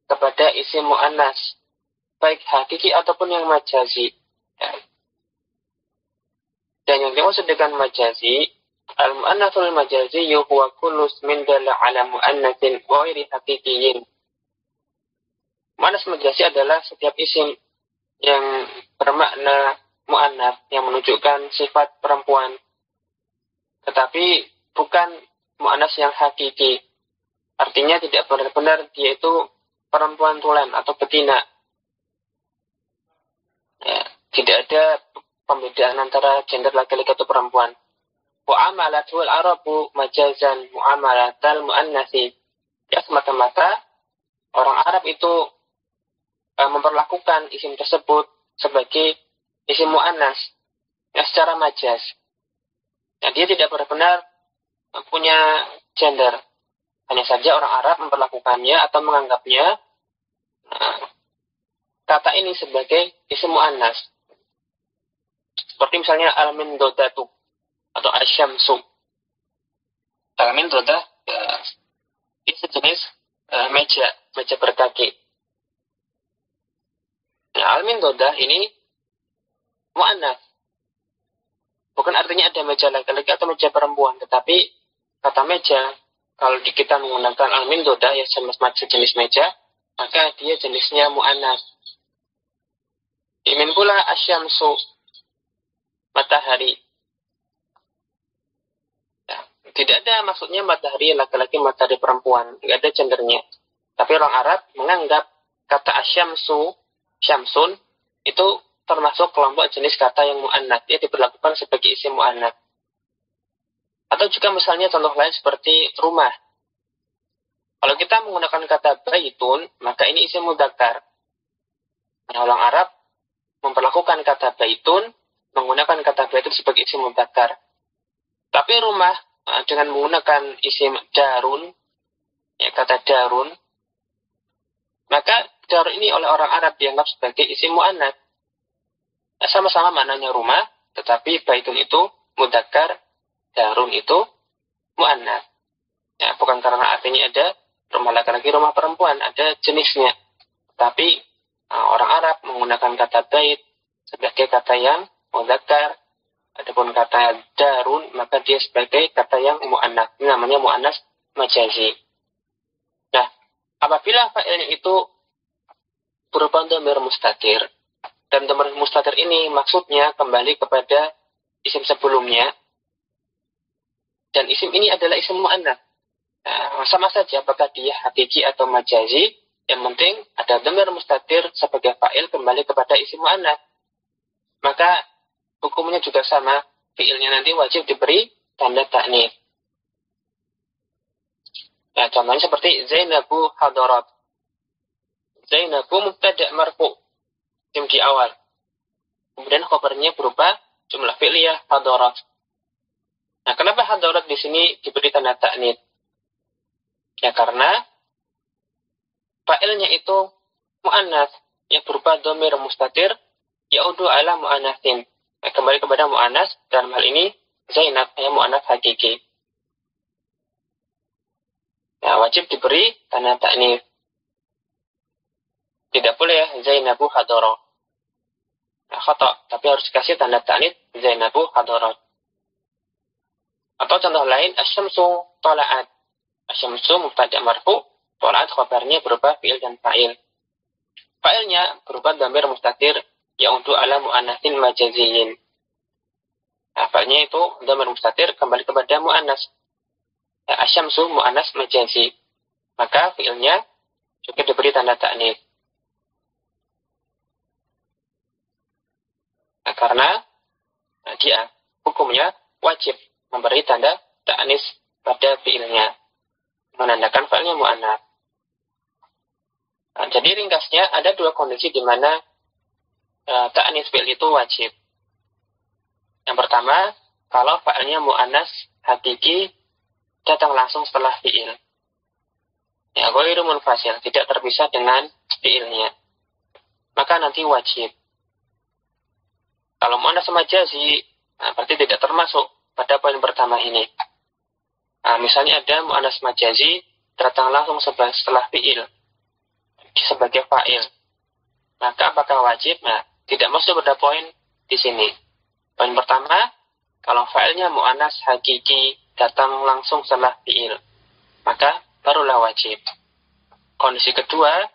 kepada isim mu'annas, baik hakiki ataupun yang majazi. Dan yang dimaksud dengan majazi, al-mu'annatsul majazi huwa kullu ismin dalla ala mu'annatsin ghairi haqiqiyyin. Mu'annas majazi adalah setiap isim yang bermakna mu'annats, yang menunjukkan sifat perempuan, tetapi bukan mu'annas yang hakiki. Artinya tidak benar-benar dia itu perempuan tulen atau betina. Ya, tidak ada pembedaan antara gender laki-laki atau perempuan. Mu'amalatul arabu majazan mu'amalatal mu'annatsi. Ya, semata-mata orang Arab itu memperlakukan isim tersebut sebagai isim mu'annas, ya, secara majaz. Ya, dia tidak benar-benar punya gender. Hanya saja orang Arab memperlakukannya atau menganggapnya kata ini sebagai isim mu'annas. Seperti misalnya al-mindodatu atau asyamsu. Al-mindodah itu sejenis meja berkaki. Nah, al-mindodah ini mu'annas. Bukan artinya ada meja laki-laki atau meja perempuan, tetapi kata meja kalau kita menggunakan al-mindodah ya sejenis meja, maka dia jenisnya mu'annas. Imin pula asyamsu, matahari. Ya, tidak ada maksudnya matahari laki-laki, matahari perempuan, tidak ada gendernya. Tapi orang Arab menganggap kata asyamsu, syamsun, itu termasuk kelompok jenis kata yang mu'annats, dia diberlakukan sebagai isim mu'annats. Atau juga misalnya contoh lain seperti rumah. Kalau kita menggunakan kata baitun, maka ini isim mudzakkar. Nah, orang Arab memperlakukan kata baitun, menggunakan kata baitun sebagai isim mudzakkar. Tapi rumah dengan menggunakan isim darun, ya kata darun, maka darun ini oleh orang Arab dianggap sebagai isim mu'annats. Nah, sama-sama maknanya rumah, tetapi baitun itu mudzakkar, darun itu mu'annats. Ya, bukan karena artinya ada rumah laki-laki, rumah perempuan, ada jenisnya. Tapi orang Arab menggunakan kata bait sebagai kata yang mudzakkar. Adapun kata darun, maka dia sebagai kata yang mu'annats. Ini namanya mu'annas majazi. Nah, apabila fa'ilnya itu berupa dhamir mustatir, dan dhamir mustatir ini maksudnya kembali kepada isim sebelumnya, dan isim ini adalah isim mu'annats. Nah, sama saja apakah dia hakiki atau majazi, yang penting ada dhamir mustatir sebagai fa'il kembali kepada isim mu'annats. Maka hukumnya juga sama, fi'ilnya nanti wajib diberi tanda ta'nits. Nah, contohnya seperti Zainabu hadarat. Zainabu mubtada' marfu', isim di awal. Kemudian khabarnya berupa jumlah fi'liyah hadarat. Nah, kenapa hadarat di sini diberi tanda ta'nits? Ya karena fa'ilnya itu mu'annats yang berupa dhamir mustatir ya'udu ala mu'annatsin. Nah, kembali kepada mu'annas, dalam hal ini Zainab yang mu'annats hakiki. Nah, wajib diberi tanda ta'nits. Tidak boleh ya Zainabu hadara. Nah, khata, tapi harus dikasih tanda ta'nits Zainabu hadarat. Atau contoh lain, asyamsu tala'at. Asyamsu mubtada' marfu', tala'at khabarnya berupa fi'il dan fa'il. Fa'ilnya berupa dhamir mustatir ya'udu ala mu'annatsin majaziyin. Nah, fa'ilnya itu dhamir mustatir kembali kepada mu'annas. Ya, asyamsu mu'annas majazi. Maka fi'ilnya juga diberi tanda ta'nits. Nah, karena dia hukumnya wajib memberi tanda ta'nits pada fi'ilnya, menandakan fa'ilnya mu'annats. Nah, jadi ringkasnya ada dua kondisi di mana ta'nits fi'il itu wajib. Yang pertama, kalau fa'ilnya mu'annas hakiki datang langsung setelah fi'il. Ya, ghairu munfasil, tidak terpisah dengan fi'ilnya. Maka nanti wajib. Kalau mu'annas majazi, berarti tidak termasuk pada poin pertama ini. Nah, misalnya ada mu'annas majazi datang langsung setelah fi'il sebagai fa'il. Maka apakah wajib? Nah, tidak masuk pada poin di sini. Poin pertama, kalau fa'ilnya mu'annas hakiki datang langsung setelah fi'il, maka barulah wajib. Kondisi kedua,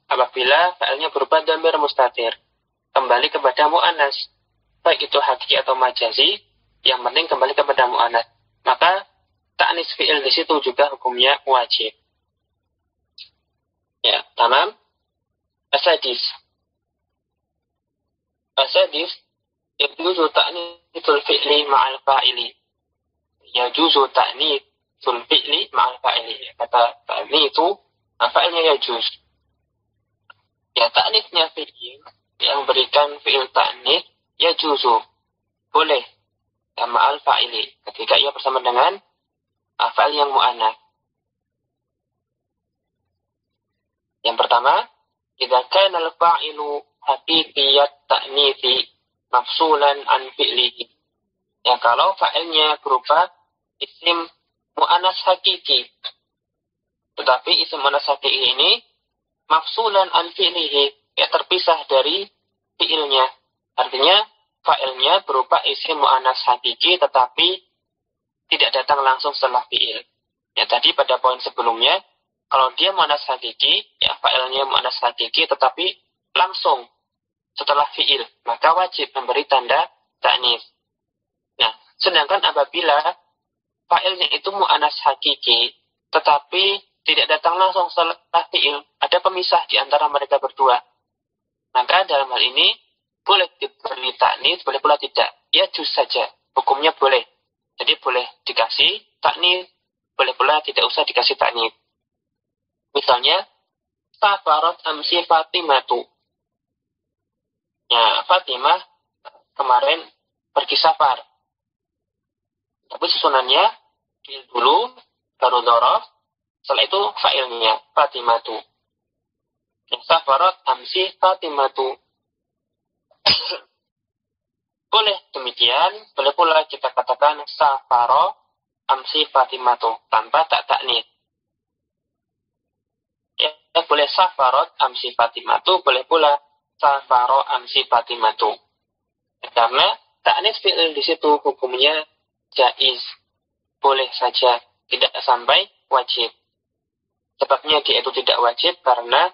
apabila fa'ilnya berupa dhamir mustatir, kembali kepada mu'annas, baik itu hakiki atau majazi, yang penting kembali kepada mu'annas, maka ta'nits fi'il di situ juga hukumnya wajib. Ya, tamam. Asadis yajuzu ta'nitsul fi'li ma'al fa'ili. Yajuzu ta'nitsul fi'li ma'al fa'ili. Kata ta'nitu, fa'ilnya yajuz. Ya, ta'nitsnya fi'il yang berikan fi'il ta'nits yajuzu, boleh ya, ma'al fa'ili, ketika ia bersama dengan fa'il yang mu'annats. Yang pertama, idza kana al-fa'ilu haqiqiyat ta'nitsi mafsulan an fi'lihi. Ya, kalau fa'ilnya berupa isim mu'annas hakiki, tetapi isim mu'annas hakiki ini mafsulan an fi'lihi, ya terpisah dari fi'ilnya. Artinya fa'ilnya berupa isim mu'annas hakiki tetapi tidak datang langsung setelah fi'il. Ya, tadi pada poin sebelumnya, kalau dia mu'annas hakiki, ya fa'ilnya mu'annas hakiki, tetapi langsung setelah fi'il, maka wajib memberi tanda ta'nis. Nah, sedangkan apabila fa'ilnya itu mu'annas hakiki, tetapi tidak datang langsung setelah fi'il, ada pemisah di antara mereka berdua. Maka dalam hal ini, boleh diberi ta'nis, boleh pula tidak. Ya, juz saja. Hukumnya boleh. Jadi boleh dikasih ta'nis, boleh pula tidak usah dikasih ta'nis. Misalnya, safarat amsi Fatimatu. Ya, Fatimah kemarin pergi safar. Tapi susunannya, fi'il dulu, baru dhorof, setelah itu fa'ilnya, Fatimatu. Ya, safarat amsi Fatimatu. Boleh demikian, boleh pula kita katakan safaro amsi Fatimatu tanpa tak taknit. Ya, boleh safarot amsi Fatimatu, boleh pula safaro amsi Fatimatu. Ya, karena taknit fi'il di situ hukumnya jaiz, boleh saja, tidak sampai wajib. Sebabnya dia itu tidak wajib karena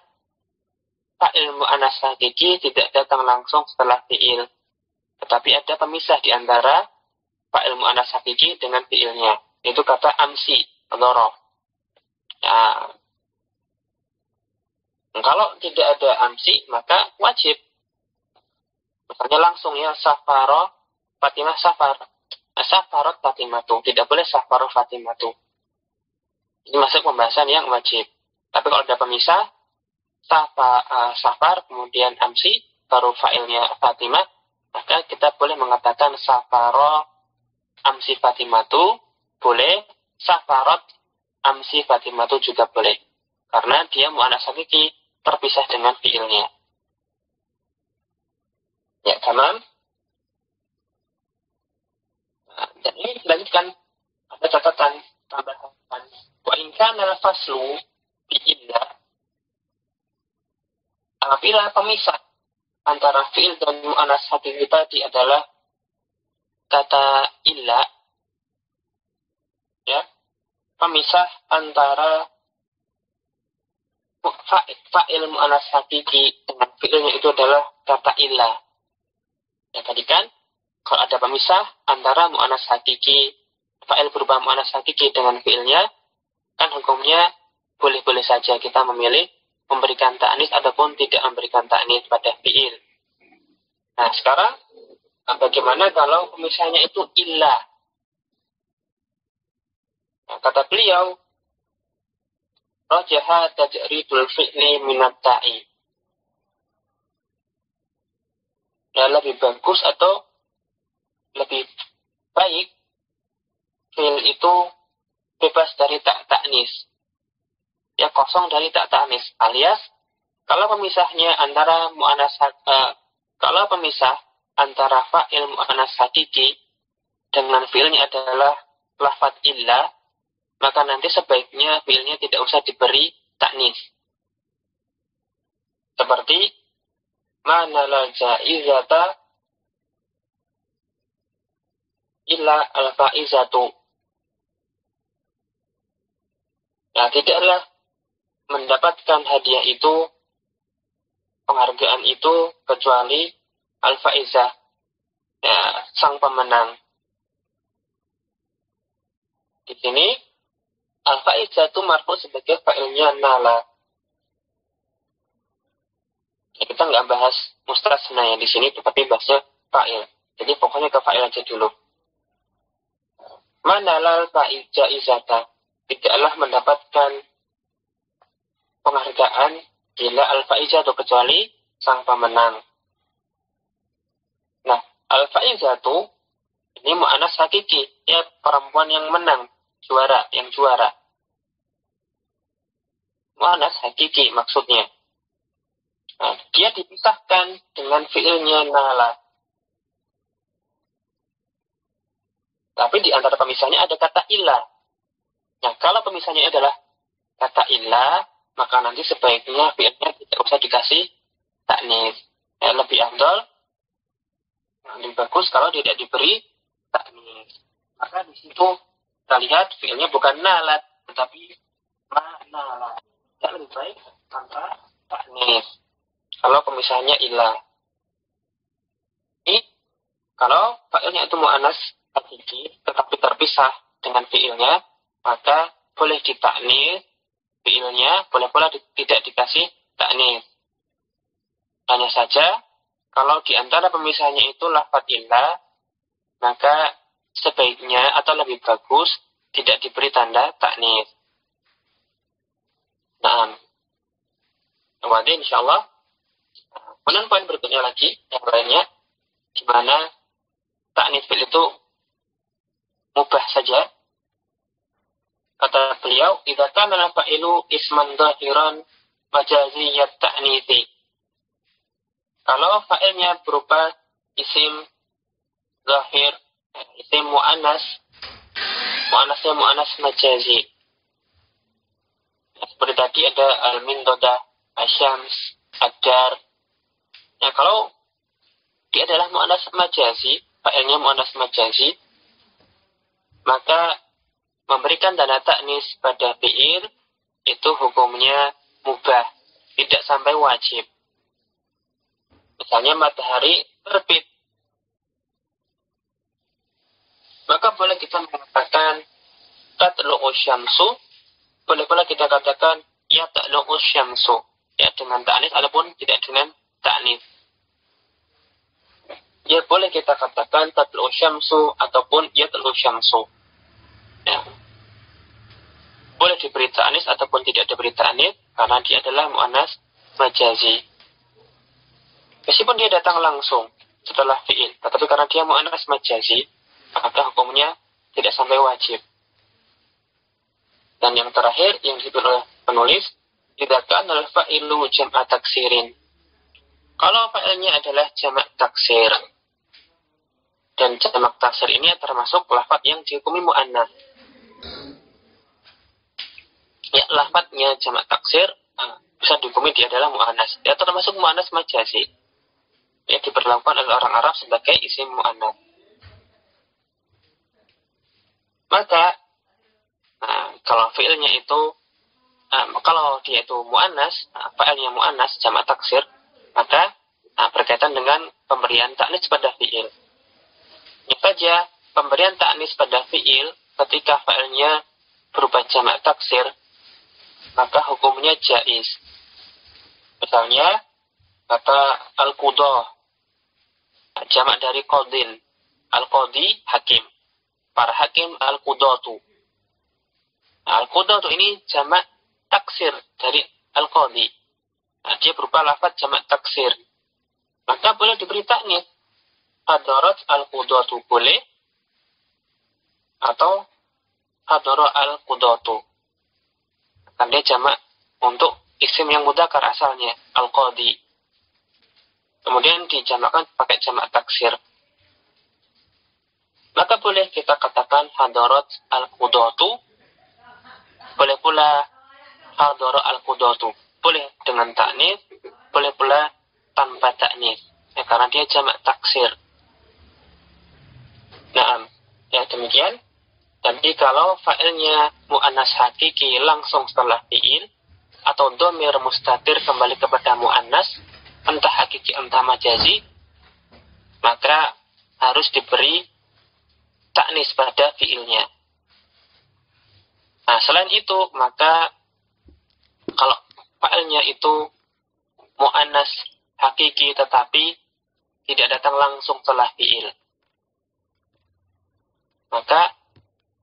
fa'il mu'annas hakiki tidak datang langsung setelah fi'il. Tetapi ada pemisah di antara fa'il mu'annas hakiki dengan fi'ilnya. Itu kata amsi, dhorof. Ya. Kalau tidak ada amsi, maka wajib. Misalnya langsung ya, safaro, Fatimah safar. Safarot Fatimatu. Tidak boleh safaro Fatimatu. Ini masuk pembahasan yang wajib. Tapi kalau ada pemisah, safar, kemudian amsi, baru fa'ilnya Fatimah, maka kita boleh mengatakan safaro amsi Fatimatu, boleh, safarot amsi Fatimatu juga boleh. Karena dia mu'annas hakiki, terpisah dengan fi'ilnya. Ya, tamam. Nah, dan ini dilanjutkan, ada catatan tambahan. Wa in kana faslu bi'illa, apabila pemisah antara fi'il dan mu'annas hakiki tadi adalah kata illa, ya, pemisah antara fa'il mu'annas hakiki dengan fi'ilnya itu adalah kata illa. Ya, tadi kan, kalau ada pemisah antara mu'annas hakiki, fa'il berupa mu'annas hakiki dengan fi'ilnya, kan hukumnya boleh-boleh saja kita memilih memberikan ta'nis ataupun tidak memberikan ta'nis pada fi'il. Nah, sekarang bagaimana kalau pemisahnya itu illah? Nah, kata beliau, rajaha tajridul fi'li minat ta'i. Ya, lebih bagus atau lebih baik fi'il itu bebas dari tak ta'nis. Ya, kosong dari tak ta'nis. Alias, kalau pemisahnya antara kalau pemisah antara fa'il mu'annas hakiki dengan fi'ilnya adalah lafadz illa, maka nanti sebaiknya fi'ilnya tidak usah diberi ta'nis. Seperti manala jaizata illa al-faizatu. Ya, tidaklah mendapatkan hadiah itu, penghargaan itu, kecuali al-faizah, ya, sang pemenang. Di sini al-faizah itu marfu sebagai fa'ilnya nala. Ya, kita nggak bahas mustasna ya di sini, tetapi bahasnya fa'il. Jadi pokoknya ke fa'il aja dulu. Manalal fa'ijaizata, tidaklah mendapatkan penghargaan bila al-faizah itu kecuali sang pemenang. Nah, al-faizah itu ini mu'annas hakiki, ya, perempuan yang menang, yang juara. Mu'annas hakiki maksudnya. Nah, dia dipisahkan dengan fi'ilnya nala. Tapi di antara pemisahnya ada kata ilah. Nah, kalau pemisahnya adalah kata ilah, maka nanti sebaiknya fi'ilnya tidak usah dikasih ta'nis. Ya, lebih afdal, lebih bagus kalau tidak diberi ta'nis. Maka di situ kita lihat fi'ilnya bukan nalat, tetapi ma'nala. Tidak lebih baik tanpa taknis. Kalau pemisahannya ilah. Ini kalau fa'ilnya itu mu'annas hakiki tetapi terpisah dengan fi'ilnya, maka boleh ditaknis fi'ilnya, boleh pula tidak dikasih taknis. Hanya saja kalau di antara pemisahannya itu lafaz illa, maka sebaiknya atau lebih bagus tidak diberi tanda taknis. Nah, kemudian insyaallah kemudian poin berikutnya lagi yang lainnya, di mana taknis fi'il itu mubah saja. Kata beliau, idza kana fa'ilu isman dhahiran majaziyat ta'nitsi. Kalau fa'ilnya berupa isim zahir, isim mu'annas, mu'annasnya mu'annas majazi. Seperti tadi ada al-mindodah, asyams, ad-dar. Nah, kalau dia adalah mu'annas majazi, fa'ilnya mu'annas majazi, maka memberikan tanda taknis pada fi'il itu hukumnya mubah, tidak sampai wajib. Misalnya matahari terbit, maka boleh kita mengatakan tatlu'u syamsu, boleh pula kita katakan ya tatlu'u syamsu, ya dengan taknis ataupun tidak dengan taknis. Ya boleh kita katakan tatlu'u syamsu ataupun ya tatlu'u syamsu. Ya. Boleh diberi ta'anis ataupun tidak diberi ta'anis karena dia adalah mu'annas majazi. Meskipun dia datang langsung setelah fi'il, tetapi karena dia mu'annas majazi, maka hukumnya tidak sampai wajib. Dan yang terakhir yang disebut oleh penulis, idza kana al-fa'ilu jam'a taksirin. Kalau fa'ilnya adalah jamak taksir, dan jamak taksir ini termasuk lafaz yang dihukumi mu'annas. Ya, lafadznya jamak taksir bisa dihukumi dia adalah mu'annas. Dia termasuk mu'annas majazi. Ya, diperlakukan oleh orang Arab sebagai isim mu'annas. Maka kalau fi'ilnya itu kalau dia itu mu'annas, fa'ilnya mu'annas jamak taksir, maka berkaitan dengan pemberian taknis pada fi'il. Ini saja pemberian taknis pada fi'il ketika fa'ilnya berupa jamak taksir, maka hukumnya jaiz. Misalnya kata al-qudah, jamak dari qadin. Al-qadi hakim. Para hakim al-qudatu. Al-qudatu ini jamak taksir dari al-qadi. Dia berupa lafaz jamak taksir. Maka boleh diberi taknis. Hadarat al-qudatu boleh, atau hadara al-qudatu. Kan dia jamak untuk isim yang mudzakkar asalnya, al-qadi. Kemudian dijamakkan pakai jamak taksir. Maka boleh kita katakan hadarat al-qudatu, boleh pula hadara al-qudatu. Boleh dengan taknis, boleh pula tanpa taknis. Ya, karena dia jamak taksir. Naam, ya demikian. Jadi kalau fa'ilnya mu'annas hakiki langsung setelah fi'il, atau dhamir mustatir kembali kepada mu'annas, entah hakiki entah majazi, maka harus diberi taknis pada fi'ilnya. Nah, selain itu, maka kalau fa'ilnya itu mu'annas hakiki tetapi tidak datang langsung setelah fi'il, maka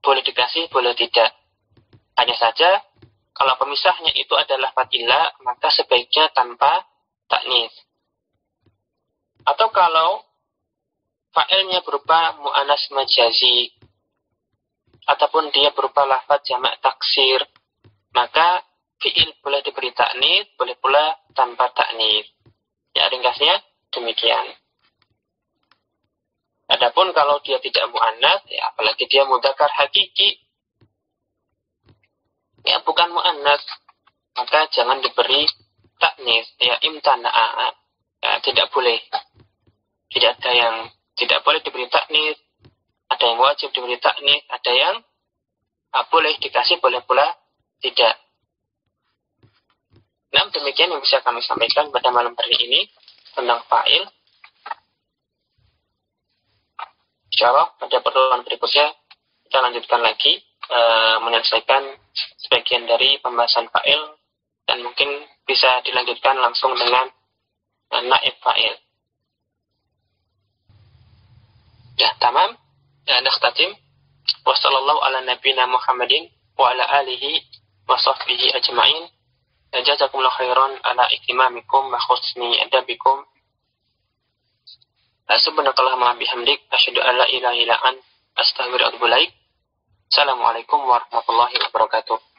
boleh dikasih, boleh tidak. Hanya saja, kalau pemisahnya itu adalah fa'ila, maka sebaiknya tanpa taknis. Atau kalau fa'ilnya berupa mu'annas majazi, ataupun dia berupa lafaz jamak taksir, maka fi'il boleh diberi taknis, boleh pula tanpa taknis. Ya, ringkasnya demikian. Adapun kalau dia tidak mu'annas, ya apalagi dia mudzakkar hakiki, ya bukan mu'annas, maka jangan diberi taknis, ya imtana'a, ya tidak boleh. Tidak ada yang tidak boleh diberi taknis, ada yang wajib diberi taknis, ada yang boleh dikasih, boleh pula tidak. Nah, demikian yang bisa kami sampaikan pada malam hari ini tentang fa'il. Insyaallah pada pertemuan berikutnya kita lanjutkan lagi menyelesaikan sebagian dari pembahasan fa'il dan mungkin bisa dilanjutkan langsung dengan naib fa'il. Ya, tamam. Ya, nakhtatim. Wa sallallahu ala nabiyyina Muhammadin wa ala alihi wa sahbihi ajma'in. Jazakumullah khairan ala ihtimamikum wa husni adabikum. Subhanakallahumma bihamdik asyhadu an la ilaha illa anta astaghfiruka wa atubu ilaik. Assalamualaikum warahmatullahi wabarakatuh.